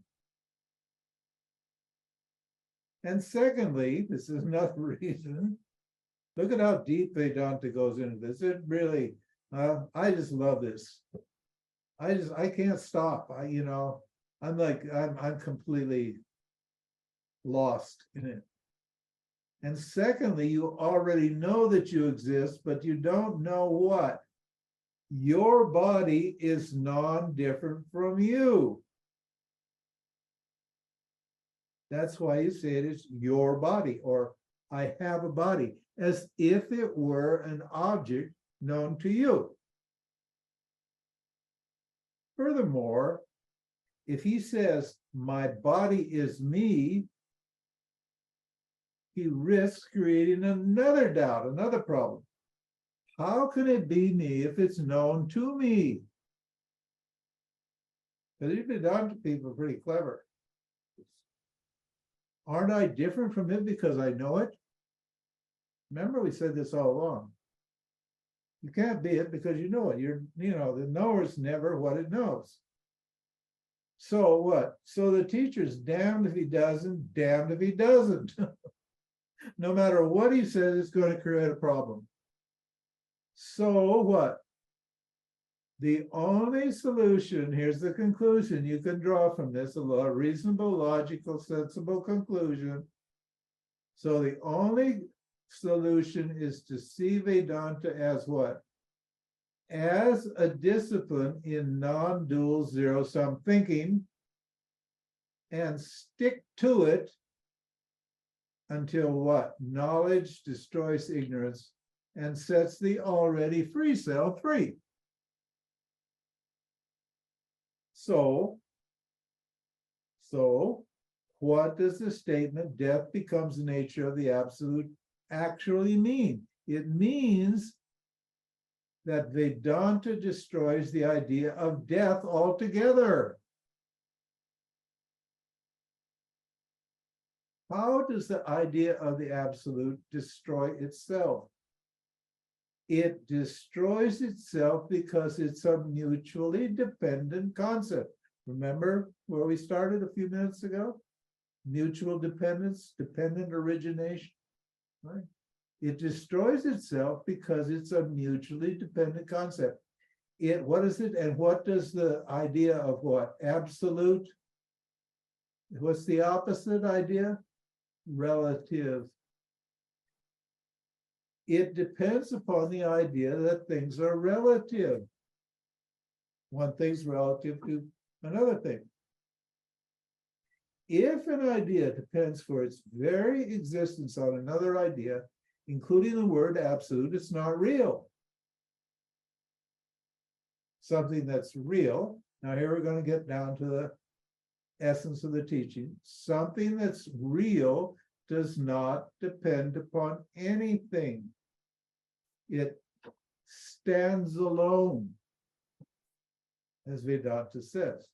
And secondly, this is another reason. Look at how deep Vedanta goes into this. It really, I just love this. I can't stop. I'm completely lost in it. And secondly, you already know that you exist, but you don't know what. Your body is non-different from you. That's why you say it is your body, or I have a body, as if it were an object known to you. Furthermore, if he says, my body is me, he risks creating another doubt, another problem. How can it be me if it's known to me? Because these Vedanta people are pretty clever. Aren't I different from it because I know it? Remember, we said this all along. You can't be it because you know it. The knower is never what it knows. So what? So the teacher's damned if he doesn't, damned if he doesn't. No matter what he says, it's going to create a problem. So what? The only solution, here's the conclusion you can draw from this, a reasonable, logical, sensible conclusion. So the only solution is to see Vedanta as what? As a discipline in non-dual zero-sum thinking, and stick to it until what? Knowledge destroys ignorance and sets the already free self free. So what does the statement, death becomes the nature of the absolute, actually mean? It means that Vedanta destroys the idea of death altogether. How does the idea of the absolute destroy itself? It destroys itself because it's a mutually dependent concept. Remember where we started a few minutes ago? Mutual dependence, dependent origination, right? It destroys itself because it's a mutually dependent concept. What is it? And what does the idea of what? Absolute? What's the opposite idea? Relative. It depends upon the idea that things are relative. One thing's relative to another thing. If an idea depends for its very existence on another idea, including the word absolute, it's not real. Something that's real. Now here we're going to get down to the essence of the teaching. Something that's real does not depend upon anything. It stands alone, as Vedanta says.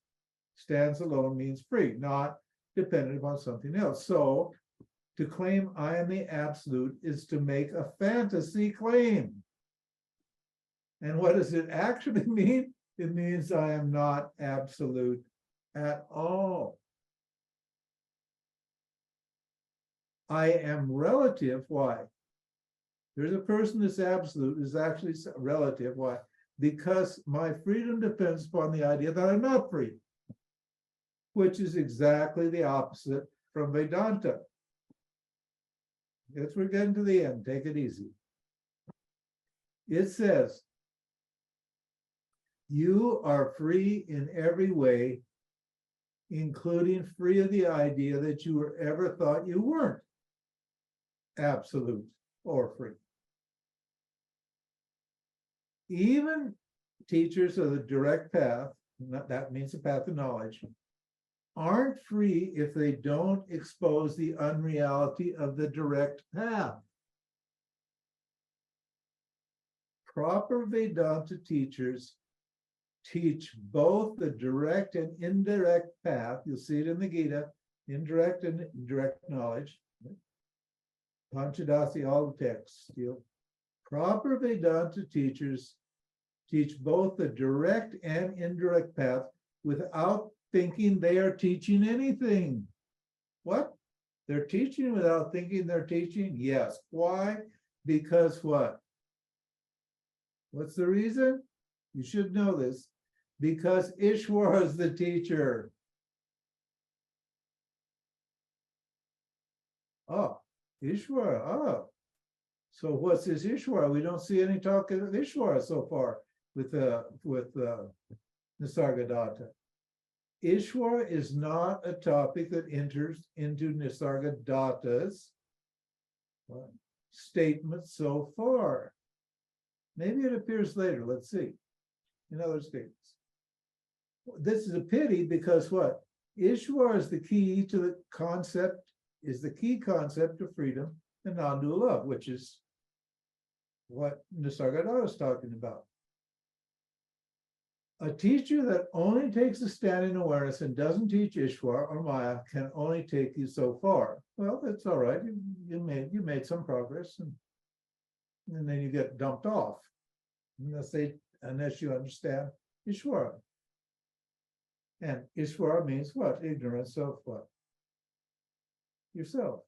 Stands alone means free, not dependent upon something else. So to claim I am the absolute is to make a fantasy claim. And what does it actually mean? It means I am not absolute at all. I am relative. Why? There's a person that's absolute is actually relative. Why? Because my freedom depends upon the idea that I'm not free, which is exactly the opposite from Vedanta. As we're getting to the end, take it easy. It says, you are free in every way, including free of the idea that you were ever thought you weren't absolute or free. Even teachers of the direct path, that means the path of knowledge, aren't free if they don't expose the unreality of the direct path. Proper Vedanta teachers teach both the direct and indirect path. You'll see it in the Gita, indirect and direct knowledge. Panchadasi, all the texts. Proper Vedanta teachers teach both the direct and indirect path without thinking they are teaching anything. What? They're teaching without thinking they're teaching? Yes. Why? Because what? What's the reason? You should know this. Because Ishwara is the teacher. Oh, Ishwara. Oh. So what's this Ishwara? We don't see any talk of Ishwara so far with Nisargadatta. Ishwara is not a topic that enters into Nisargadatta's statement so far. Maybe it appears later. Let's see. In other statements. This is a pity because what? Ishwara is the key to the concept, is the key concept of freedom and non-dual love, which is what Nisargadatta is talking about. A teacher that only takes a stand in awareness and doesn't teach Ishwara or Maya can only take you so far. Well, that's all right. You made some progress, and then you get dumped off unless you understand Ishwara. And Ishwara means what? Ignorance of what? Yourself.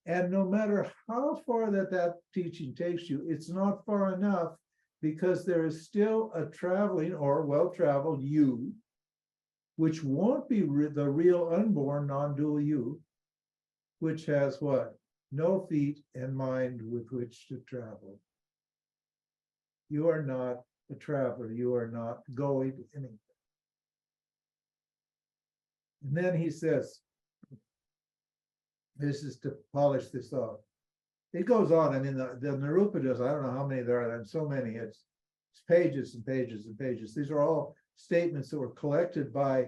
And no matter how far that teaching takes you, it's not far enough because there is still a traveling or well-traveled you, which won't be the real unborn non-dual you, which has what? No feet and mind with which to travel. You are not a traveler. You are not going anywhere. And then he says, this is to polish this off. It goes on. I mean, the Nirupadas, I don't know how many there are. There's so many. It's pages and pages and pages. These are all statements that were collected by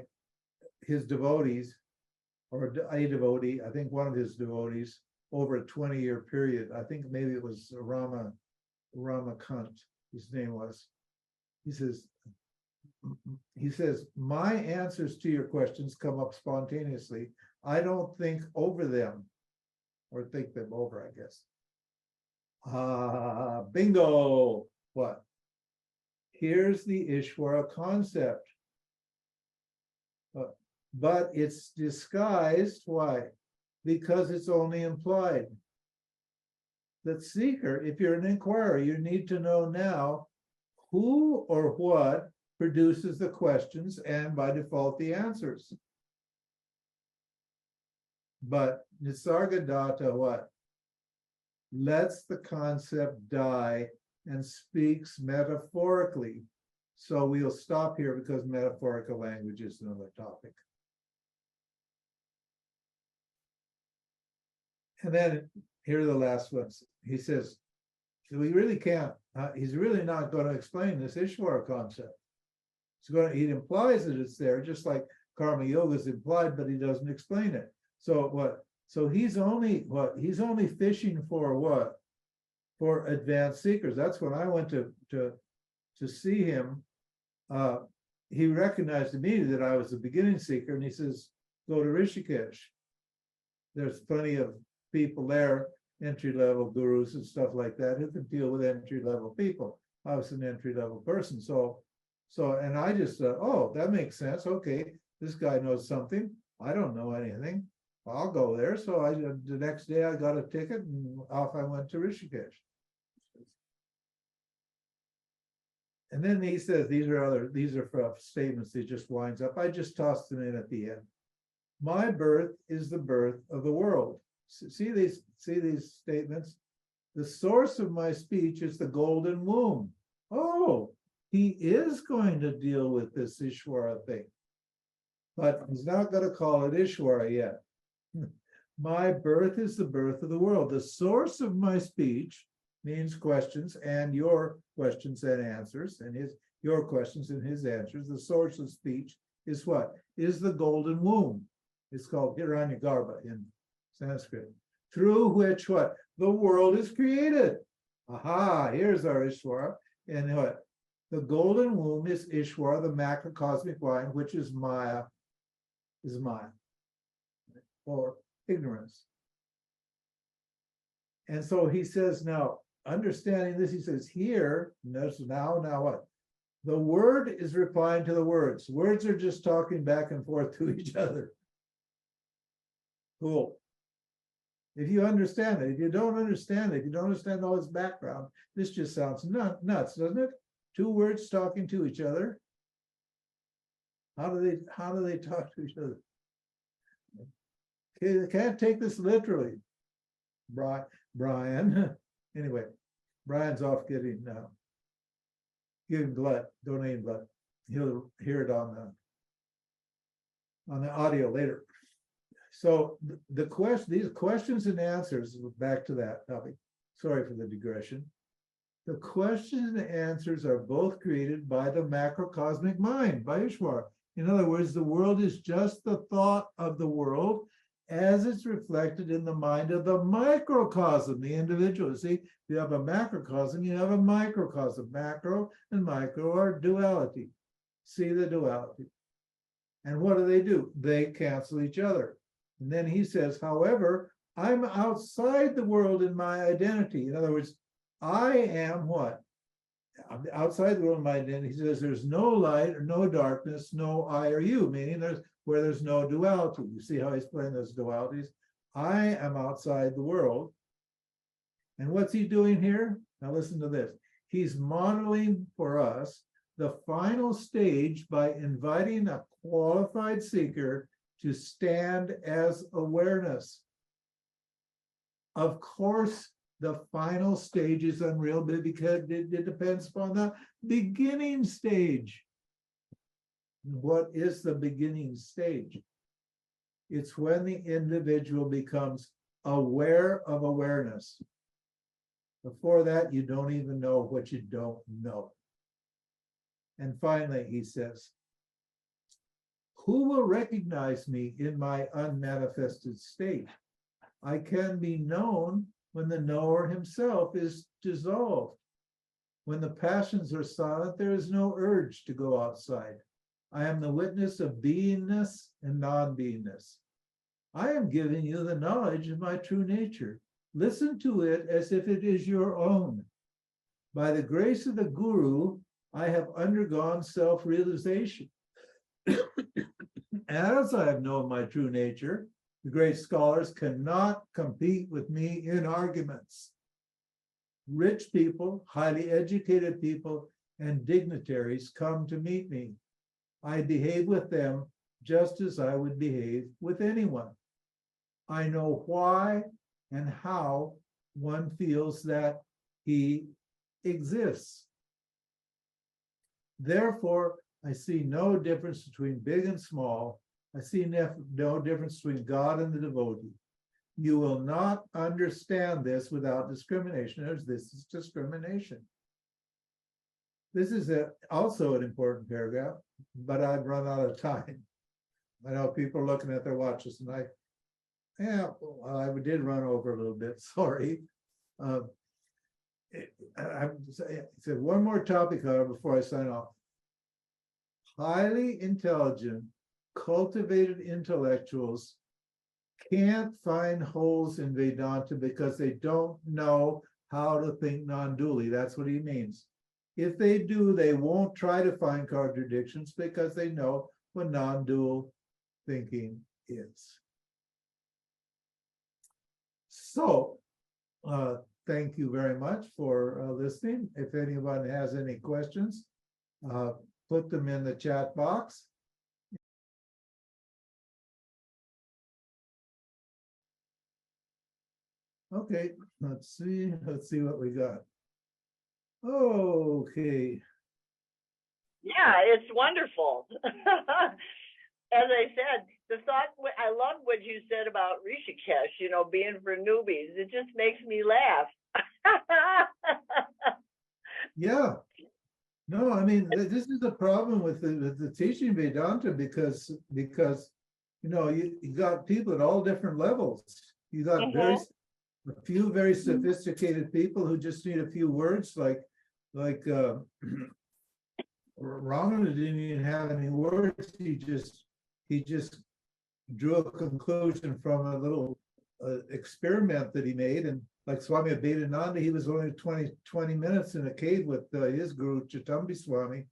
his devotees, or a devotee, I think one of his devotees, over a 20-year period. I think maybe it was Ramakant, his name was. He says, my answers to your questions come up spontaneously. I don't think over them, or think them over, I guess. Bingo. What? Here's the Ishwara concept. But it's disguised. Why? Because it's only implied. The seeker, if you're an inquirer, you need to know now who or what produces the questions and by default the answers. But Nisargadatta what? Lets the concept die and speaks metaphorically. So we'll stop here because metaphorical language is another topic. And then here are the last ones. He says, we really can't, he's really not going to explain this Ishwara concept. He implies that it's there, just like karma yoga is implied, but he doesn't explain it. So what? So he's only what? He's only fishing for what? For advanced seekers. That's when I went to see him. He recognized immediately that I was a beginning seeker, and he says, "Go to Rishikesh. There's plenty of people there, entry-level gurus and stuff like that, who can deal with entry-level people." I was an entry-level person, so and I just thought, oh, that makes sense. Okay, this guy knows something. I don't know anything. I'll go there. So the next day I got a ticket and off I went to Rishikesh. And then he says, these are for statements he just winds up. I just tossed them in at the end. My birth is the birth of the world. See these statements? The source of my speech is the golden womb. Oh, he is going to deal with this Ishwara thing, but he's not going to call it Ishwara yet. My birth is the birth of the world. The source of my speech means questions and your questions and answers, and your questions and his answers. The source of speech is what? Is the golden womb. It's called Hiranyagarbha in Sanskrit, through which what? The world is created. Aha, here's our Ishwara. And what? The golden womb is Ishwara, the macrocosmic mind, which is Maya, or ignorance. And so he says, now, understanding this, he says, here, notice now what? The word is replying to the words. Words are just talking back and forth to each other. Cool. If you understand it, if you don't understand it, if you don't understand all his background, this just sounds nuts, doesn't it? Two words talking to each other. How do they talk to each other? Okay, they can't take this literally. Brian. Anyway, Brian's off giving blood, donating blood. He'll hear it on the audio later. So these questions and answers, back to that topic. Sorry for the digression. The questions and answers are both created by the macrocosmic mind, by Ishwara. In other words, the world is just the thought of the world as it's reflected in the mind of the microcosm, the individual. See, if you have a macrocosm, you have a microcosm. Macro and micro are duality. See the duality. And what do? They cancel each other. And then he says, however, I'm outside the world in my identity. In other words, I am what? I'm outside the world of my identity. He says there's no light or no darkness, no I or you, meaning where there's no duality. You see how he's playing those dualities? I am outside the world. And what's he doing here? Now listen to this. He's modeling for us the final stage by inviting a qualified seeker to stand as awareness. Of course, the final stage is unreal because it depends upon the beginning stage. What is the beginning stage? It's when the individual becomes aware of awareness. Before that, you don't even know what you don't know. And finally, he says, who will recognize me in my unmanifested state? I can be known when the knower himself is dissolved. When the passions are silent, there is no urge to go outside. I am the witness of beingness and non-beingness. I am giving you the knowledge of my true nature. Listen to it as if it is your own. By the grace of the Guru, I have undergone self-realization. As I have known my true nature, the great scholars cannot compete with me in arguments. Rich people, highly educated people, and dignitaries come to meet me. I behave with them just as I would behave with anyone. I know why and how one feels that he exists. Therefore, I see no difference between big and small. I see no difference between God and the devotee. You will not understand this without discrimination, as this is discrimination. This is also an important paragraph, but I've run out of time. I know people are looking at their watches, and I did run over a little bit, sorry. I said one more topic, however, before I sign off. Highly intelligent, cultivated intellectuals can't find holes in Vedanta because they don't know how to think non-dually. That's what he means. If they do, they won't try to find contradictions because they know what non-dual thinking is. So, thank you very much for listening. If anyone has any questions, put them in the chat box. Okay, let's see what we got. Okay. Yeah, it's wonderful. As I said, I love what you said about Rishikesh, being for newbies. It just makes me laugh. Yeah. No, I mean, this is the problem with the teaching Vedanta because you got people at all different levels. You got a few very sophisticated people who just need a few words, like Ramana didn't even have any words. He just drew a conclusion from a little experiment that he made. And like Swami Abhedananda, he was only 20 minutes in a cave with his guru, Chitambi Swami.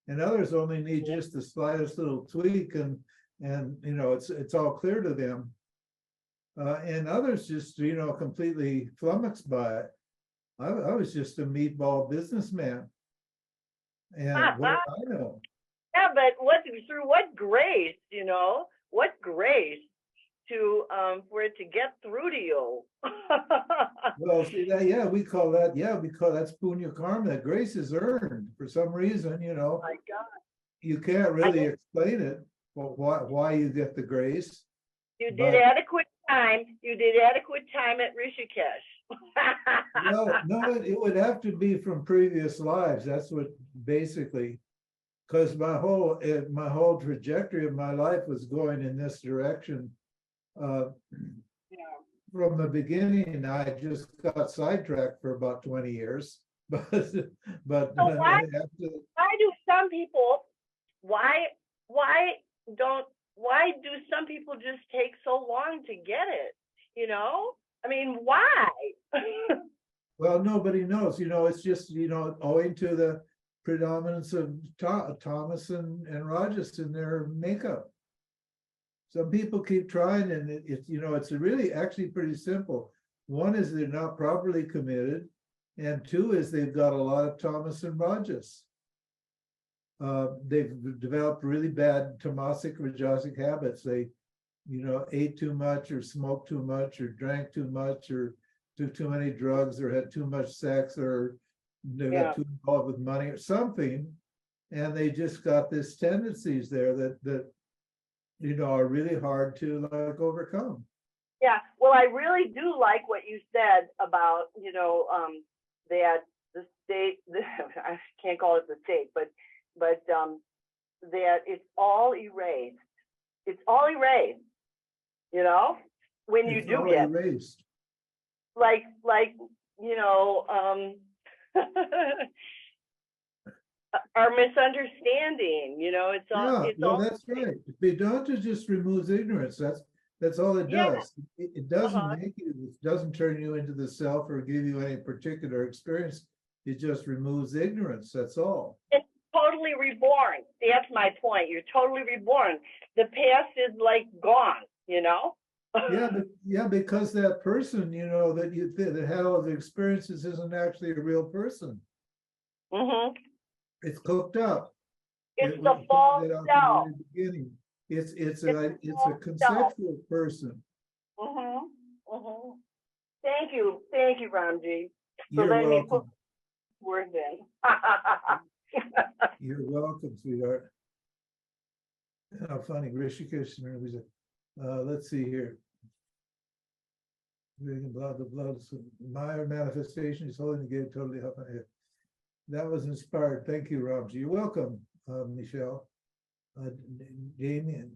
And others only need just the slightest little tweak and it's all clear to them. And others just, completely flummoxed by it. I was just a meatball businessman. And what I know. Yeah, but through what grace, what grace to for it to get through to you. Well, see that, we call that's punya karma. That grace is earned for some reason, Oh my God. You can't really explain it, why you get the grace. You did adequate time. You did adequate time at Rishikesh. Well, no, it would have to be from previous lives. That's what basically, because my whole trajectory of my life was going in this direction. From the beginning, I just got sidetracked for about 20 years. But so why do some people? Why do some people just take so long to get it? I mean, why? Well, nobody knows. It's just owing to the predominance of Tamas and Rajas in their makeup. Some people keep trying, and it's really actually pretty simple. One is they're not properly committed, and two is they've got a lot of Tamas and Rajas. They've developed really bad tamasic, rajasic habits. They, ate too much, or smoked too much, or drank too much, or took too many drugs, or had too much sex, or they got too involved with money or something, and they just got these tendencies there that are really hard to overcome. Yeah, well, I really do like what you said about that the state. I can't call it the state, but that it's all erased. It's all erased. When you do get erased. like our misunderstanding. It's all, Yeah, it's well, all, that's right. Vedanta just removes ignorance. That's all it yeah, does. It doesn't uh-huh. make you, it doesn't turn you into the self or give you any particular experience. It just removes ignorance. That's all. It's totally reborn. That's my point. You're totally reborn. The past is like gone. Yeah, because that person, that had all the experiences isn't actually a real person. Hmm. It's cooked up. It's We the found false that out from the self. very beginning. It's It's a the it's a false self. conceptual person. Hmm. Hmm. Thank you, Ramji, for You're letting me put welcome. words in. You're welcome, sweetheart. How funny, Rishikesh. Let's see here. Blah blah blah. My manifestation is holding the gate totally up my head. That was inspired. Thank you, Ramji. You're welcome, Michelle. Damien,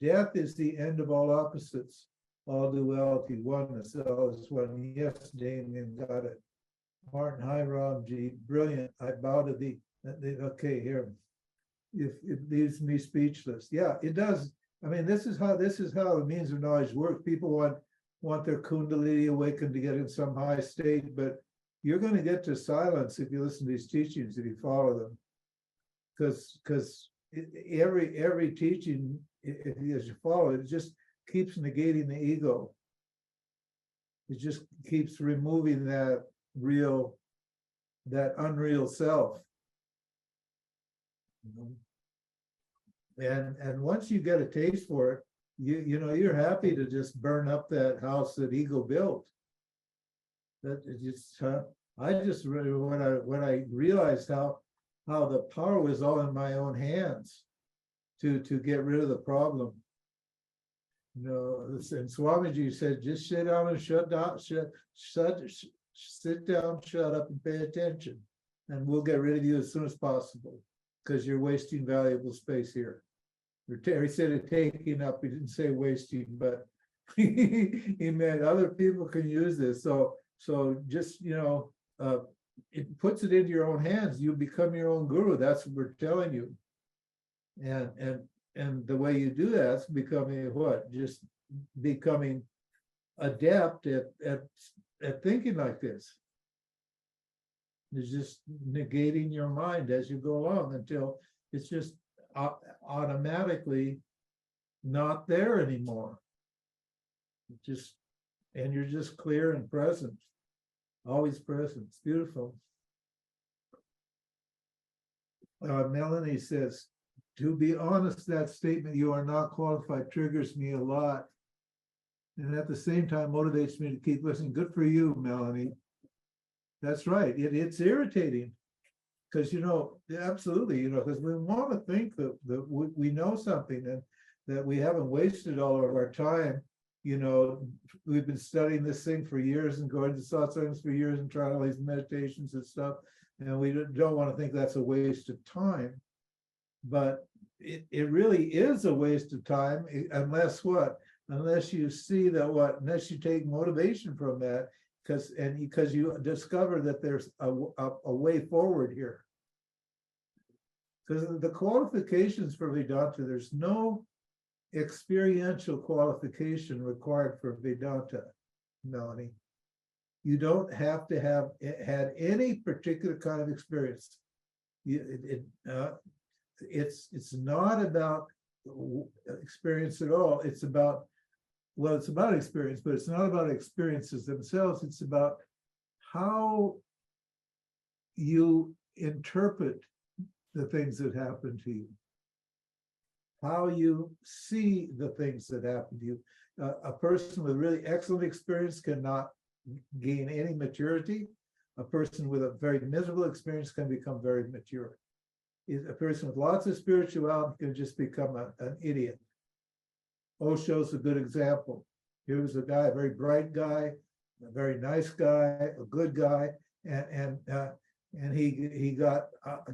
death is the end of all opposites, all duality, oneness, all is one. Yes, Damien, got it. Martin, hi, Ramji, brilliant. I bow to thee. Okay, here. If it leaves me speechless. Yeah, it does. I mean, this is how the means of knowledge work. People want their kundalini awakened to get in some high state, but you're going to get to silence if you listen to these teachings, if you follow them. Because every teaching, if you follow it, just keeps negating the ego. It just keeps removing that unreal self. And once you get a taste for it, you're happy to just burn up that house that ego built. That it just I just really when I realized how the power was all in my own hands to get rid of the problem. And Swamiji said, just sit down and sit down, shut up and pay attention, and we'll get rid of you as soon as possible because you're wasting valuable space here. He said it taking up, he didn't say wasting, but he meant other people can use this. So just, it puts it into your own hands. You become your own guru. That's what we're telling you. And the way you do that is becoming what? Just becoming adept at thinking like this. It's just negating your mind as you go along until it's just automatically not there anymore. And you're just clear and present, always present. It's beautiful. Melanie says, to be honest, that statement, you are not qualified, triggers me a lot. And at the same time motivates me to keep listening. Good for you, Melanie. That's right. It's irritating because, absolutely, because we want to think that we know something and that we haven't wasted all of our time. We've been studying this thing for years and going to satsangs for years and trying all these meditations and stuff. And we don't want to think that's a waste of time. But it really is a waste of time unless you see unless you take motivation from that, because you discover that there's a way forward here. Because the qualifications for Vedanta, there's no experiential qualification required for Vedanta, Melanie. You don't have to have had any particular kind of experience. It's not about experience at all. It's about experience, but it's not about experiences themselves. It's about how you interpret the things that happen to you, how you see the things that happen to you. A person with really excellent experience cannot gain any maturity. A person with a very miserable experience can become very mature. A person with lots of spirituality can just become an idiot. Osho's a good example. He was a guy, a very bright guy, a very nice guy, a good guy, and he got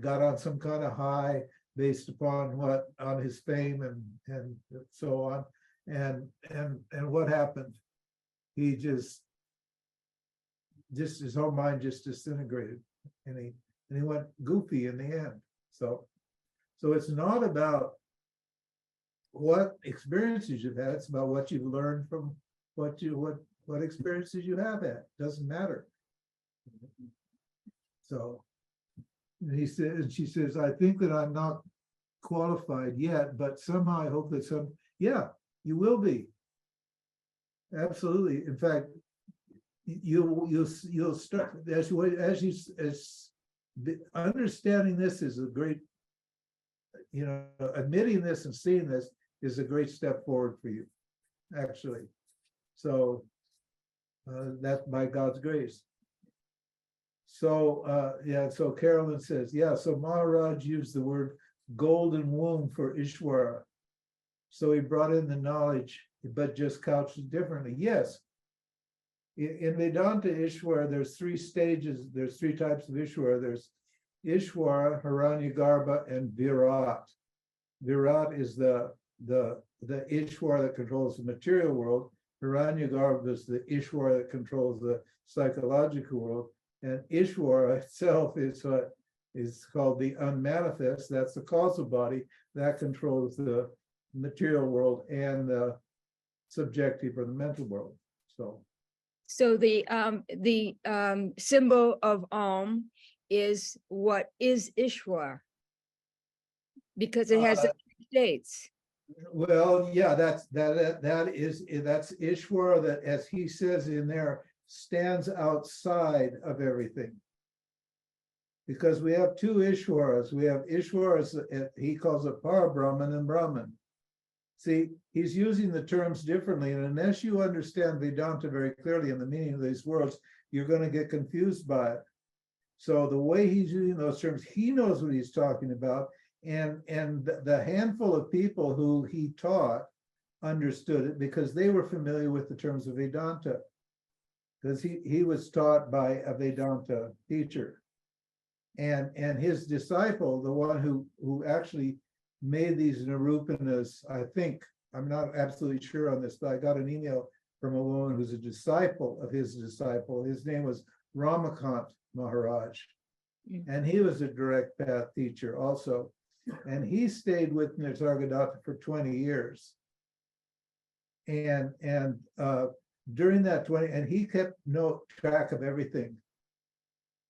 on some kind of high based upon on his fame and so on, and what happened? He just his whole mind just disintegrated, and he went goofy in the end. So it's not about what experiences you've had, it's about what you've learned from what experiences you have had. Doesn't matter. So he said, and she says, I think that I'm not qualified yet, but somehow I hope that yeah, you will be. Absolutely. In fact, you'll start as understanding this is a great, admitting this and seeing this is a great step forward for you, actually. So that's by God's grace. So so Carolyn says, so Maharaj used the word golden womb for Ishwara. So he brought in the knowledge, but just couched it differently. Yes. In Vedanta Ishwara, there's 3 stages, there's 3 types of Ishwara. There's Ishwara, Hiranyagarbha, and Virat. Virat is the Ishwara that controls the material world. Hiranyagarbha is the Ishwara that controls the psychological world. And Ishwara itself is what is called the Unmanifest. That's the causal body that controls the material world and the subjective or the mental world. So the symbol of Om is what is Ishwara, because it has the 3 states. Well, yeah, that's Ishwara that, as he says in there, stands outside of everything. Because we have 2 Ishwaras. We have Ishwaras, he calls it Parabrahman and Brahman. See, he's using the terms differently, and unless you understand Vedanta very clearly and the meaning of these words, you're going to get confused by it. So the way he's using those terms, he knows what he's talking about, and the handful of people who he taught understood it because they were familiar with the terms of Vedanta, because he was taught by a Vedanta teacher, and his disciple, the one who actually made these Nirupanas, I think, I'm not absolutely sure on this, but I got an email from a woman who's a disciple of his disciple. His name was Ramakant Maharaj. And he was a direct path teacher also. And he stayed with Nisargadatta for 20 years. And during that 20, and he kept track of everything.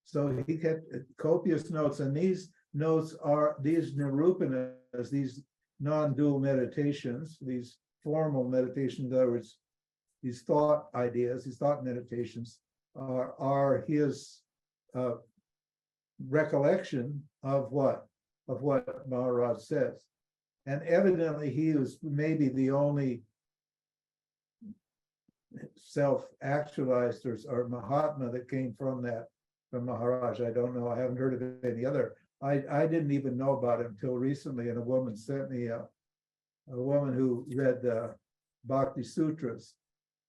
So he kept copious notes, and these notes are these Nirupanas, these non-dual meditations, these formal meditations, in other words, these thought ideas, these thought meditations are his recollection of what Maharaj says. And evidently he was maybe the only self-actualized or Mahatma that came from Maharaj. I don't know. I haven't heard of any other. I didn't even know about it until recently, and a woman sent me a woman who read the Bhakti Sutras,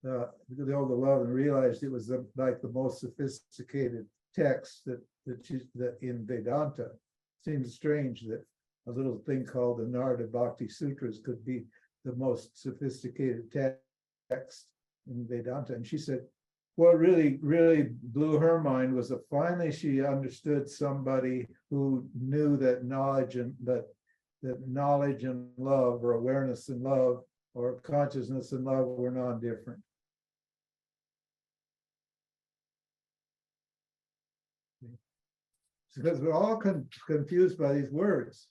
the Love, and realized it was like the most sophisticated text that in Vedanta. Seems strange that a little thing called the Narada Bhakti Sutras could be the most sophisticated text in Vedanta. And she said, what really, really blew her mind was that finally she understood somebody who knew that knowledge and love, or awareness and love, or consciousness and love were non-different. Because we're all confused by these words.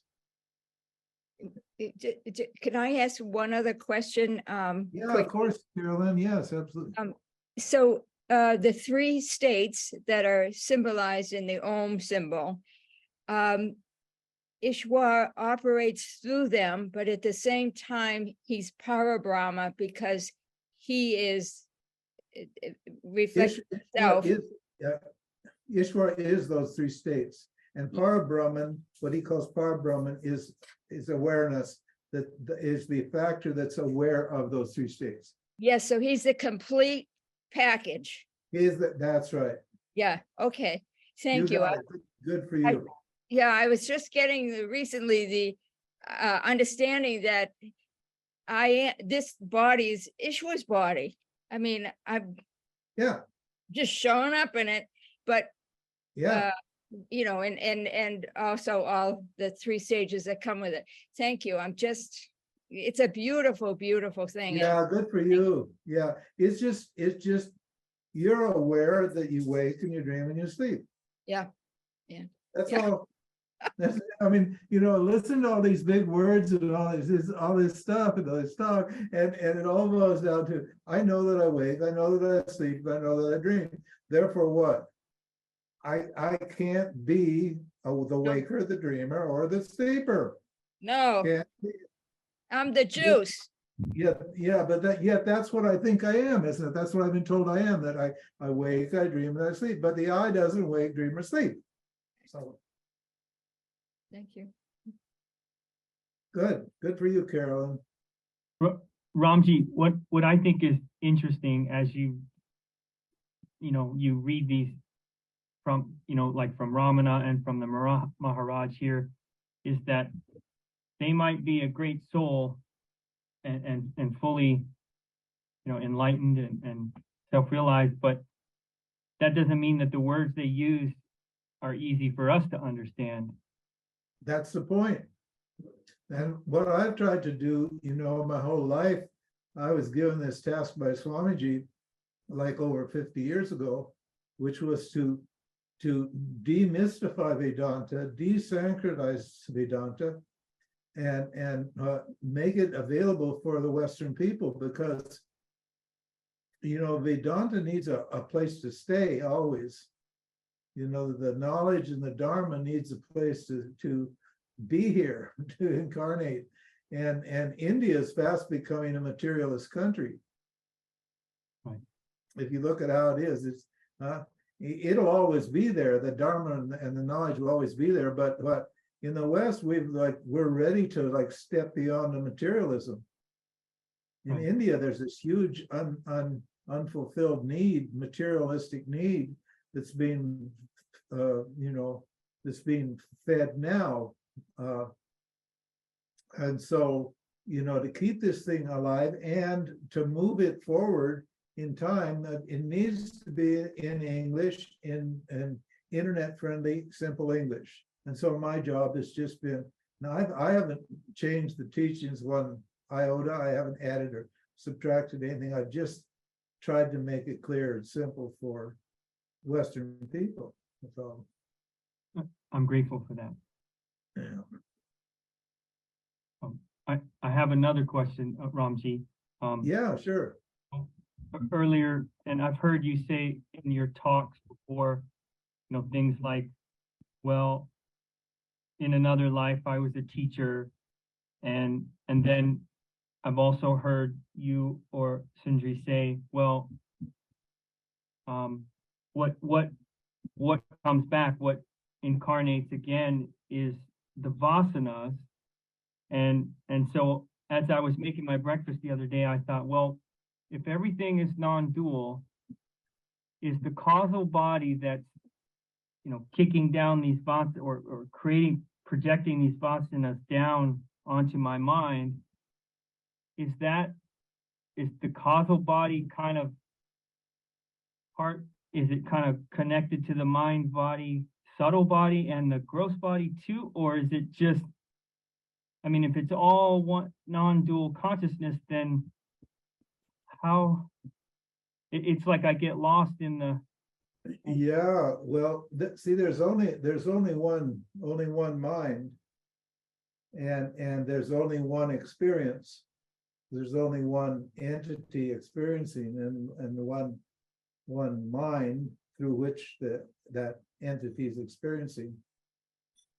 Can I ask one other question? Yeah, of course, Carolyn. Yes, absolutely. So the 3 states that are symbolized in the Om symbol, Ishwara operates through them, but at the same time, he's Parabrahma because he is reflects himself. Ishwara is those 3 states, and Parabrahman, what he calls Parabrahman, is awareness that is the factor that's aware of those 3 states. Yes, so he's the complete package. That's right. Yeah. Okay. Thank you. Good for you. I was just getting recently the understanding that this body is Ishwara's body. I mean, I've just shown up in it, but you know, and also all the 3 stages that come with it. Thank you. It's a beautiful, beautiful thing. Yeah, good for you. Yeah, it's just you're aware that you wake and you dream and you sleep. Yeah. That's Yeah. all. I mean, listen to all these big words and all this stuff and all this talk, and it all boils down to, I know that I wake, I know that I sleep, I know that I dream. Therefore, what? I can't be the waker, the dreamer, or the sleeper. No, Can't be. I'm the juice. Yeah, but yet that's what I think I am, isn't it? That's what I've been told I am, that I wake, I dream, and I sleep. But the I doesn't wake, dream, or sleep. So Thank you. good for you, Carolyn. Ramji, what I think is interesting as you read these from, like from Ramana and from the Maharaj here, is that they might be a great soul and fully, enlightened and self-realized, but that doesn't mean that the words they use are easy for us to understand. That's the point. And what I've tried to do, my whole life, I was given this task by Swamiji, like over 50 years ago, which was to demystify Vedanta, desancretize Vedanta, and make it available for the Western people, because Vedanta needs a place to stay always. The knowledge and the Dharma needs a place to be here, to incarnate. And India is fast becoming a materialist country. Right. If you look at how it is, it'll always be there. The Dharma and the knowledge will always be there. But in the West, we're ready to step beyond the materialism. In Right. India, there's this huge unfulfilled need, materialistic need, that's being fed now. And so, to keep this thing alive and to move it forward in time, it needs to be in English, in internet-friendly, simple English. And so my job has just been, now I haven't changed the teachings one iota, I haven't added or subtracted anything, I've just tried to make it clear and simple for Western people. That's all. I'm grateful for that. Yeah. I have another question, Ramji. Yeah, sure. Earlier, and I've heard you say in your talks before, things like, well, in another life I was a teacher, and then I've also heard you or Sundri say, well, what comes back, what incarnates again is the vasanas. And so as I was making my breakfast the other day, I thought, well, if everything is non-dual, is the causal body that's, kicking down these vasanas or projecting these vasanas down onto my mind, is the causal body kind of part, is it kind of connected to the mind body, subtle body, and the gross body too? Or is it just, if it's all one non-dual consciousness, then how, it's like I get lost in the. Yeah, well, see, there's only one mind, and there's only one experience. There's only one entity experiencing, and one mind through which that entity is experiencing.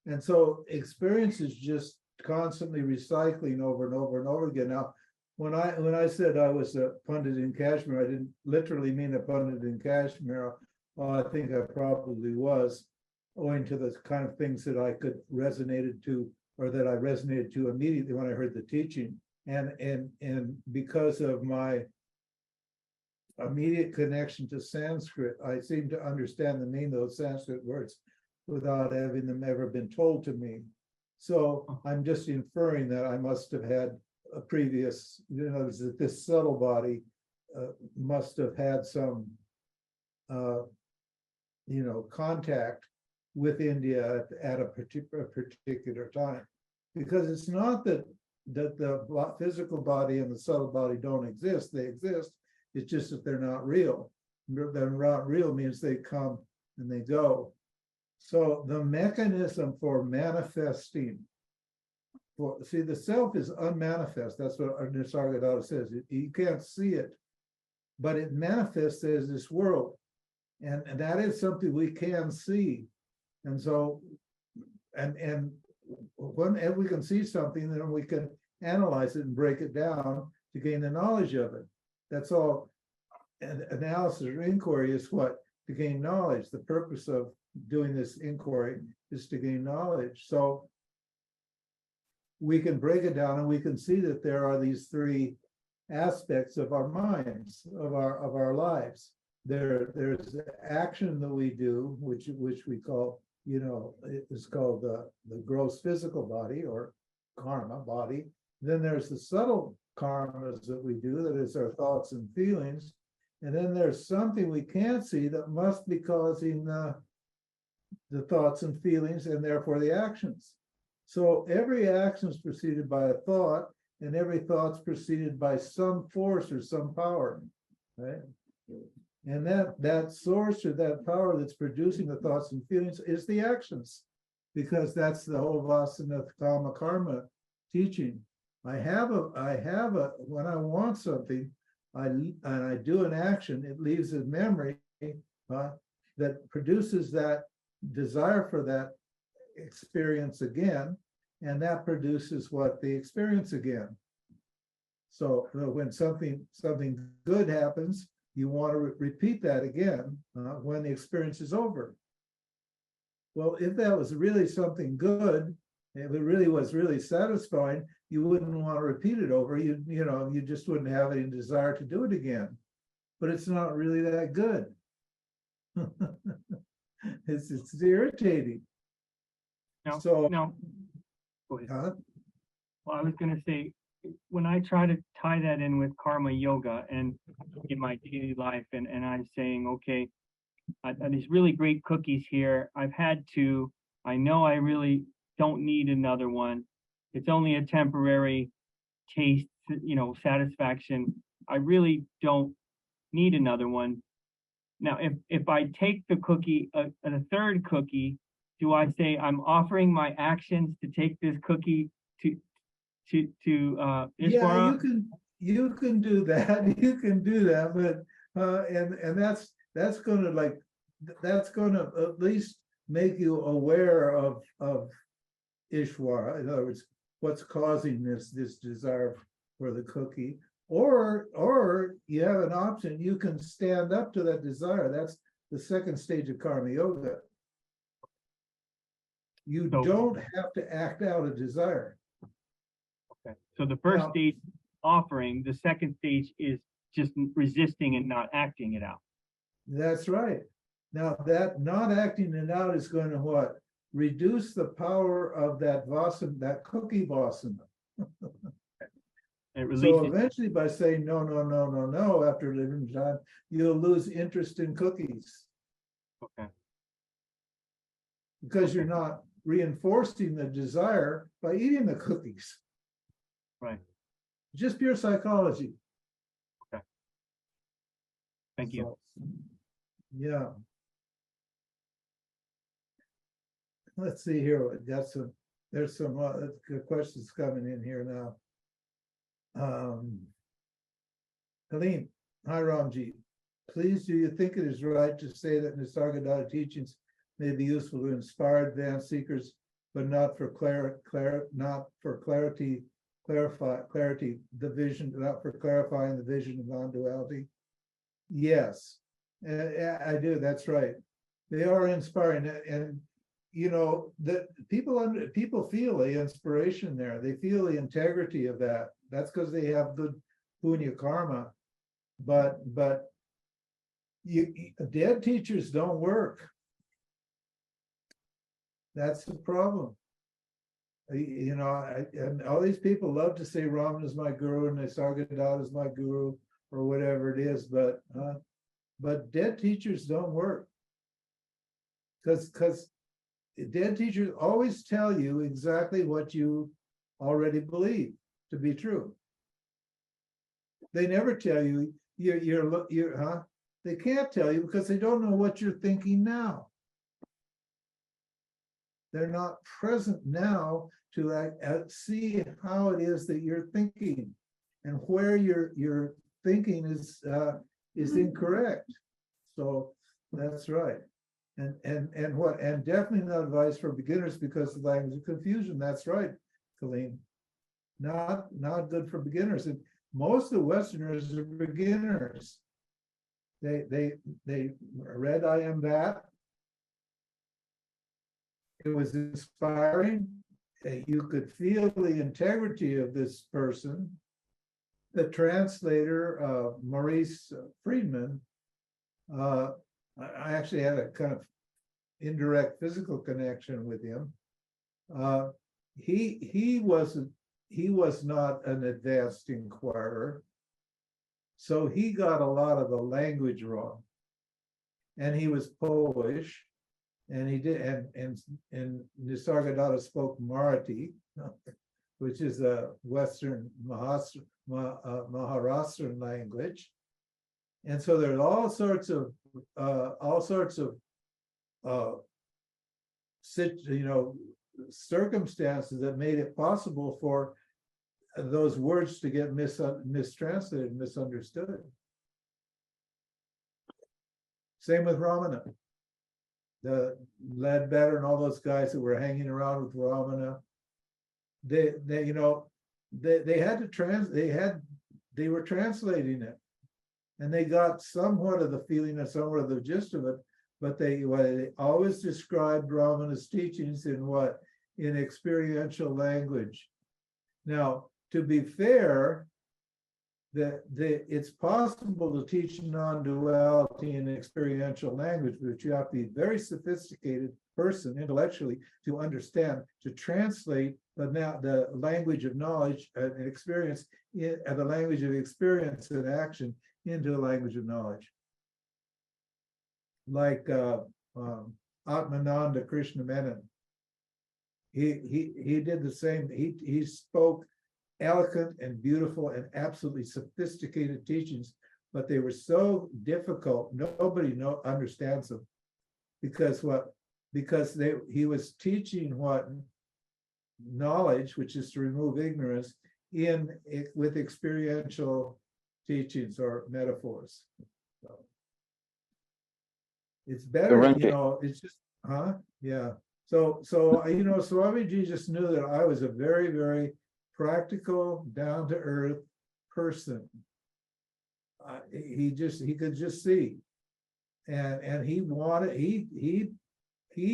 And so experience is just constantly recycling over and over and over again. Now, when I said I was a pundit in Kashmir, I didn't literally mean a pundit in Kashmir. I think I probably was, owing to the kind of things that I could resonated to, or that I resonated to immediately when I heard the teaching, and because of my immediate connection to Sanskrit, I seem to understand the meaning of those Sanskrit words without having them ever been told to me. So I'm just inferring that I must have had a previous, that this subtle body must have had some, contact with India at a particular time. Because it's not that the physical body and the subtle body don't exist, they exist, it's just that they're not real. They're not real means they come and they go. So the mechanism for manifesting, see, the self is unmanifest. That's what our Nisargadatta says. You can't see it, but it manifests as this world. And that is something we can see. And so, and when we can see something, then we can analyze it and break it down to gain the knowledge of it. That's all. And analysis or inquiry is what? To gain knowledge. The purpose of doing this inquiry is to gain knowledge. So we can break it down and we can see that there are these three aspects of our minds, of our lives. There's action that we do, which we call, it's called the gross physical body or karma body. Then there's the subtle karmas that we do, that is our thoughts and feelings. And then there's something we can't see that must be causing the thoughts and feelings and therefore the actions. So every action is preceded by a thought, and every thought's preceded by some force or some power, right? And that source or that power that's producing the thoughts and feelings is the actions, because that's the whole Vasana Kama Karma teaching. I have a when I want something, and I do an action, it leaves a memory that produces that desire for that experience again, and that produces what? The experience again. So when something good happens, you want to repeat that again when the experience is over. Well, if that was really something good, if it really was really satisfying, you wouldn't want to repeat it over. You just wouldn't have any desire to do it again. But it's not really that good. It's irritating. Now, So, go ahead. huh? Well, I was going to say, when I try to tie that in with karma yoga and in my daily life, and I'm saying, okay, these really great cookies here, I've had two. I know I really don't need another one. It's only a temporary taste, satisfaction. I really don't need another one. Now, if I take the cookie, a third cookie, do I say I'm offering my actions to take this cookie to Ishwara? Yeah, you can do that. You can do that, but and that's going to at least make you aware of Ishwara. In other words, what's causing this desire for the cookie, or you have an option. You can stand up to that desire. That's the second stage of karma yoga. You don't have to act out a desire. Okay. So the first stage, offering. The second stage is just resisting and not acting it out. That's right. Now that not acting it out is going to what? Reduce the power of that vasana, that cookie vasana. So eventually, by saying no, after a living time, you'll lose interest in cookies. Okay. Because you're not reinforcing the desire by eating the cookies. Right. Just pure psychology. Okay. Thank you. Yeah. Let's see here. There's some questions coming in here now. Helene, hi Ramji. Please, do you think it is right to say that Nisargadatta teachings may be useful to inspire advanced seekers, but not for clarifying the vision, not for clarifying the vision of non-duality? Yes, I do. That's right. They are inspiring, and that people feel the inspiration there. They feel the integrity of that. That's because they have good punya karma. But dead teachers don't work. That's the problem. And all these people love to say Raman is my guru and Nisargadatta is my guru or whatever it is, but dead teachers don't work because dead teachers always tell you exactly what you already believe to be true. They never tell you they can't tell you because they don't know what you're thinking now. They're not present now to see how it is that you're thinking and where your thinking is incorrect. So that's right. And definitely not advice for beginners because of the language of confusion. That's right, Colleen. Not good for beginners. And most of the Westerners are beginners. They read I Am That. It was inspiring. You could feel the integrity of this person. The translator, Maurice Friedman, I actually had a kind of indirect physical connection with him. He was not an advanced inquirer, so he got a lot of the language wrong. And he was Polish. And he did, and Nisargadatta spoke Marathi, which is a Western Maharashtrian language, and so there's all sorts of circumstances that made it possible for those words to get mistranslated, misunderstood. Same with Ramana. The Ledbetter and all those guys that were hanging around with Ramana, they were translating it, and they got somewhat of the feeling and somewhat of the gist of it, but they always described Ramana's teachings in experiential language. Now, to be fair, it's possible to teach non-duality in experiential language, but you have to be a very sophisticated person intellectually to understand, to translate the language of knowledge and experience, the language of experience and action into a language of knowledge. Like Atmananda Krishna Menon. He did the same. He spoke eloquent and beautiful and absolutely sophisticated teachings, but they were so difficult, nobody understands them, because he was teaching what knowledge, which is to remove ignorance, with experiential teachings or metaphors. So it's better, it's just, yeah. So Swamiji just knew that I was a very, very practical, down-to-earth person. He could just see, and he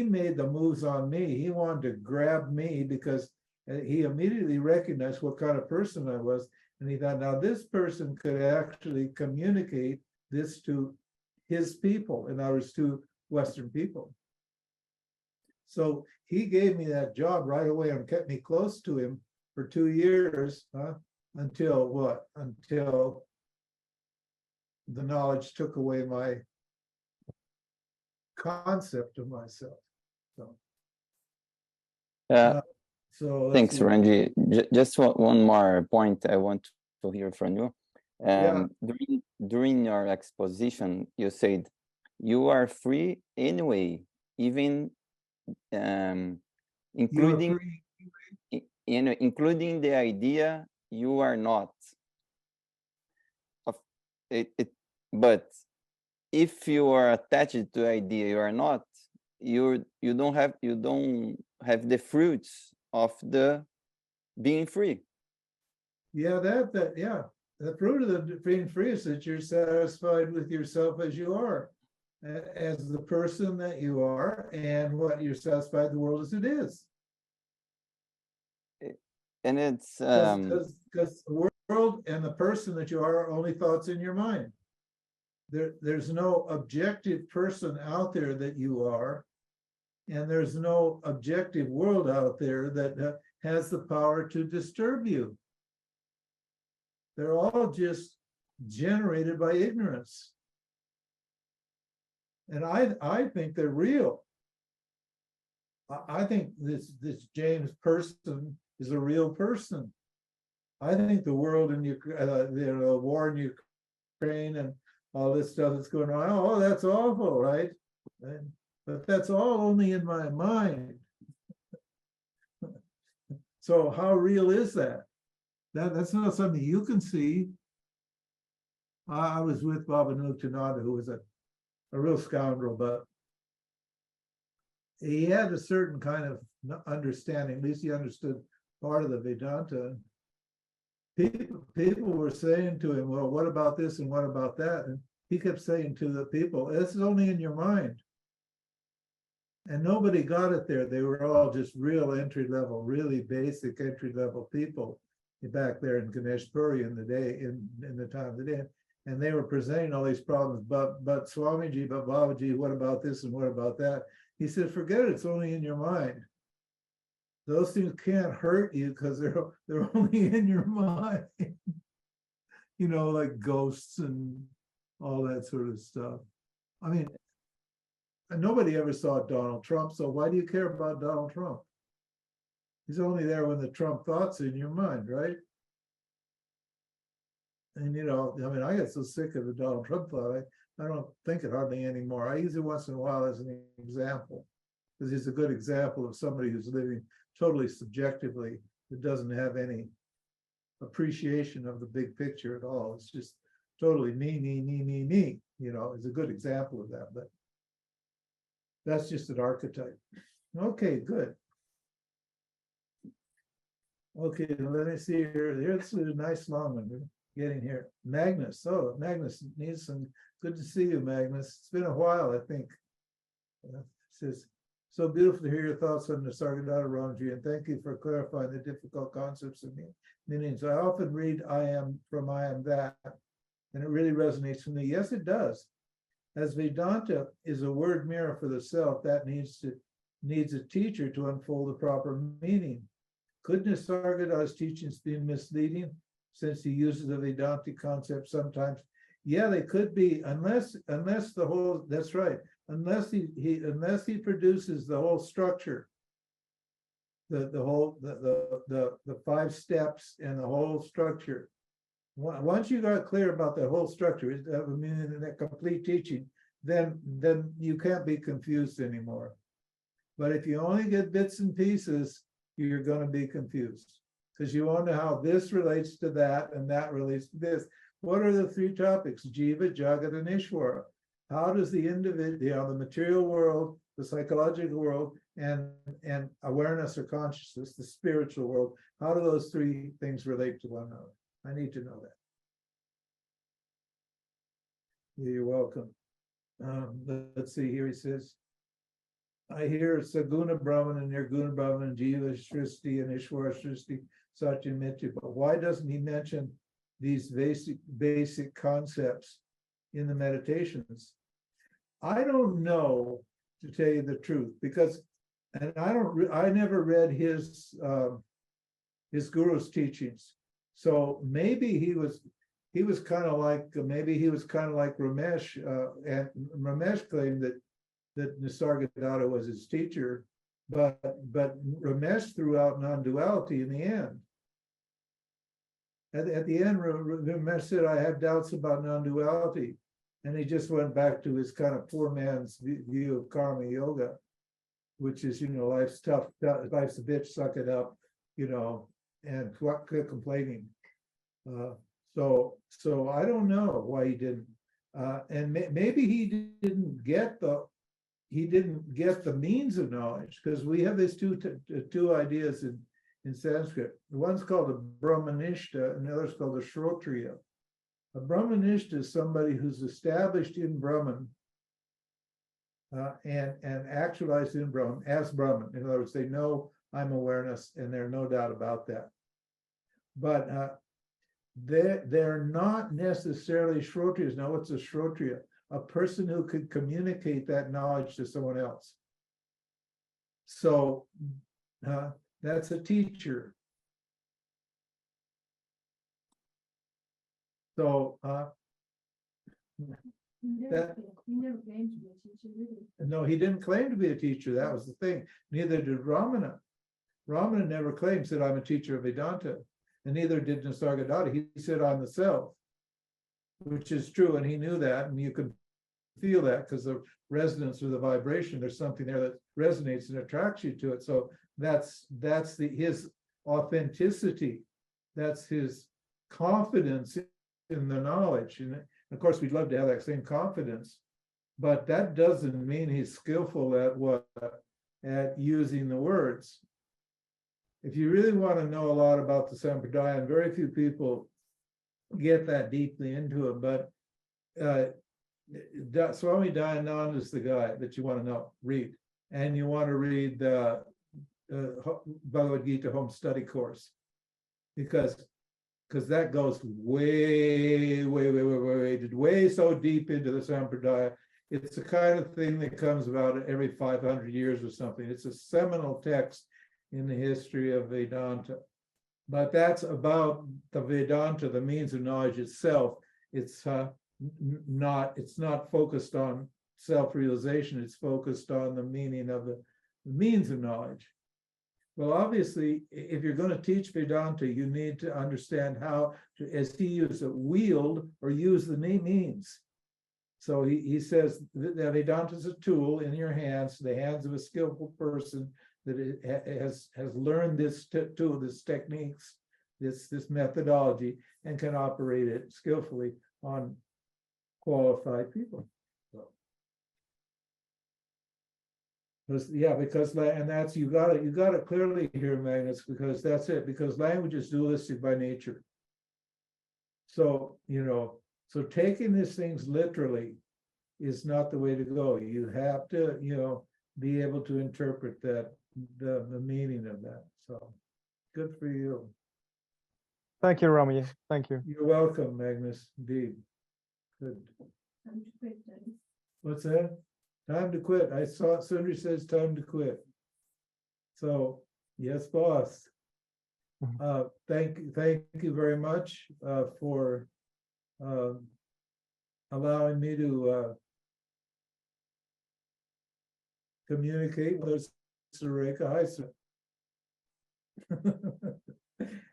made the moves on me. He wanted to grab me because he immediately recognized what kind of person I was, and he thought, now this person could actually communicate this to his people, in other words, to Western people. So he gave me that job right away and kept me close to him for 2 years, until what? Until the knowledge took away my concept of myself. So thanks, Ranji. Just one more point I want to hear from you. During your exposition, you said you are free anyway, even including including the idea you are not. But if you are attached to the idea you are not, you don't have the fruits of the being free. Yeah, the fruit of the being free is that you're satisfied with yourself as you are, as the person that you are, and what you're satisfied the world as it is. And it's because the world and the person that you are only thoughts in your mind. There's no objective person out there that you are, and there's no objective world out there that has the power to disturb you. They're all just generated by ignorance. And I think they're real. I think this James person is a real person. I think the world in Ukraine, the war in Ukraine and all this stuff that's going on, oh, that's awful, right? But that's all only in my mind. So how real is that? That's not something you can see. I was with Babanuk Tanada, who was a real scoundrel, but he had a certain kind of understanding. At least he understood part of the Vedanta. People were saying to him, well, what about this and what about that? And he kept saying to the people, this is only in your mind. And nobody got it there. They were all just real entry level, really basic entry level people back there in Ganesh Puri in the day, in the time of the day. And they were presenting all these problems, but Swamiji, but Babaji, what about this and what about that? He said, forget it, it's only in your mind. Those things can't hurt you because they're only in your mind. You know, like ghosts and all that sort of stuff. I mean, nobody ever saw Donald Trump, so why do you care about Donald Trump? He's only there when the Trump thought's in your mind, right? And you know, I mean, I get so sick of the Donald Trump thought, I don't think it hardly anymore. I use it once in a while as an example, because he's a good example of somebody who's living totally subjectively, that doesn't have any appreciation of the big picture at all. It's just totally me, you know, is a good example of that, but that's just an archetype. Okay, good. Okay, let me see here. Here's a nice long one. We're getting here. Magnus. Oh, Magnus needs some. Good to see you, Magnus. It's been a while, I think. Says, so beautiful to hear your thoughts on Nisargadatta, Ramji, and thank you for clarifying the difficult concepts and meanings. I often read I am from I am that, and it really resonates with me. Yes, it does. As Vedanta is a word mirror for the self, that needs a teacher to unfold the proper meaning. Could Nisargadatta's teachings be misleading since he uses the Vedantic concept sometimes? Yeah, they could be, unless the whole, that's right, unless he produces the whole structure, the 5 steps and the whole structure. Once you got clear about the whole structure, I mean, that complete teaching, then you can't be confused anymore. But if you only get bits and pieces, you're going to be confused because you wonder how this relates to that and that relates to this. What are the 3 topics? Jiva, Jagat, and Ishwara. How does the individual, the material world, the psychological world, and awareness or consciousness, the spiritual world, how do those 3 things relate to one another? I need to know that. You're welcome. Let's see, here he says, I hear Saguna Brahman and Nirguna Brahman, Jiva Srishti and Ishwara Srishti, Satya Mithya, but why doesn't he mention these basic concepts in the meditations? I don't know, to tell you the truth, because, and I never read his guru's teachings, so maybe he was kind of like, maybe he was kind of like Ramesh, and Ramesh claimed that Nisargadatta was his teacher, but Ramesh threw out non-duality in the end. At the end, Ramesh said, I have doubts about non-duality. And he just went back to his kind of poor man's view of karma yoga, which is, life's tough, life's a bitch, suck it up, and quit complaining. So I don't know why he didn't. And maybe he didn't get the means of knowledge, because we have these two ideas in Sanskrit. One's called a Brahmanishta and the other's called a Shrotriya. A Brahmanishta is somebody who's established in Brahman and actualized in Brahman as Brahman. In other words, they know I'm awareness, and there's no doubt about that. But they're not necessarily Shrotriyas. Now, what's a Shrotriya? A person who could communicate that knowledge to someone else. So that's a teacher. So That- No, he didn't claim to be a teacher. That was the thing. Neither did Ramana. Ramana never claimed, said, I'm a teacher of Vedanta. And neither did Nisargadatta. He said, I'm the self, which is true. And he knew that. And you could feel that because the resonance or the vibration, there's something there that resonates and attracts you to it. So that's his authenticity. That's his confidence in the knowledge. And of course, we'd love to have that same confidence, but that doesn't mean he's skillful at using the words. If you really want to know a lot about the Sampradaya, and very few people get that deeply into it, but Swami Dayananda is the guy that you want to read. And you want to read the Bhagavad Gita home study course, because that goes way so deep into the Sampradaya. It's the kind of thing that comes about every 500 years or something. It's a seminal text in the history of Vedanta. But that's about the Vedanta, the means of knowledge itself. It's not focused on self-realization. It's focused on the meaning of the means of knowledge. Well, obviously, if you're going to teach Vedanta, you need to understand how to, as he used it, wield or use the means. So he says that Vedanta is a tool in your hands, the hands of a skillful person that has learned this tool, this techniques, this methodology, and can operate it skillfully on qualified people. Because and that's you got to clearly hear, Magnus, because that's it, because language is dualistic by nature. So so taking these things literally is not the way to go. You have to be able to interpret that the meaning of that. So good for you. Thank you, Rami. Thank you. You're welcome, Magnus. Indeed. Good. What's that? Time to quit. I saw Sundri says time to quit. So yes, boss. Thank you very much for allowing me to communicate with Sareka. Hi, sir.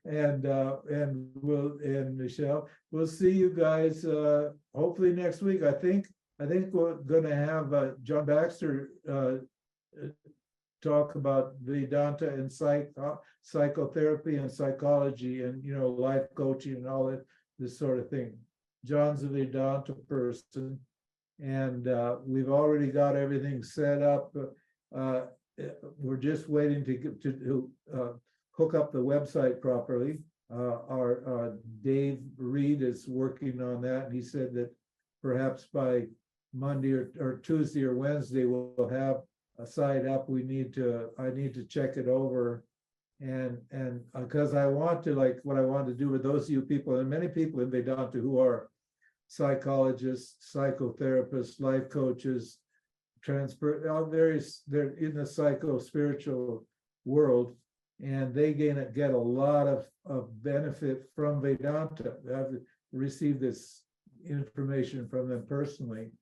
and Michelle, we'll see you guys hopefully next week. I think we're going to have John Baxter talk about Vedanta and psychotherapy and psychology and life coaching and all that, this sort of thing. John's a Vedanta person, and we've already got everything set up. We're just waiting to hook up the website properly. Our Dave Reed is working on that, and he said that perhaps by Monday or Tuesday or Wednesday we'll have a site up. I need to check it over, and because I want to, like, what I want to do with those of you people, and many people in Vedanta who are psychologists, psychotherapists, life coaches, they're in the psycho-spiritual world, and they get a lot of benefit from Vedanta. I've received this information from them personally.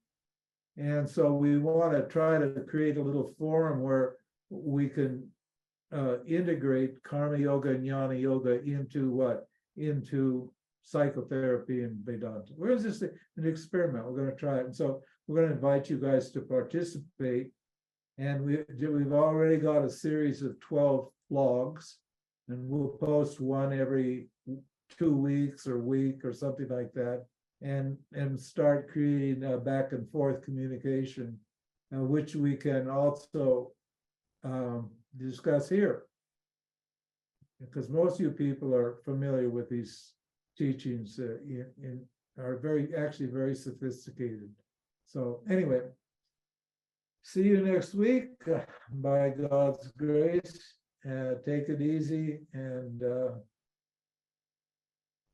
And so we want to try to create a little forum where we can integrate karma yoga and jnana yoga into psychotherapy and Vedanta. We're just an experiment. We're going to try it. And so we're going to invite you guys to participate. And we've already got a series of 12 vlogs, and we'll post one every 2 weeks or week or something like that, and start creating back and forth communication, which we can also discuss here, because most of you people are familiar with these teachings are very sophisticated. So anyway, see you next week by God's grace. Take it easy, and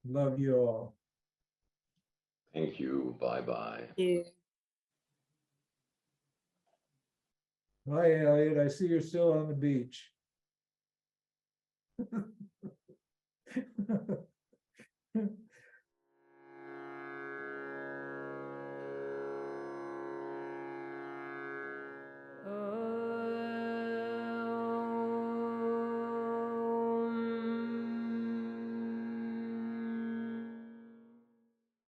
love you all. Thank you. Bye-bye. Bye, Elliot. I see you're still on the beach.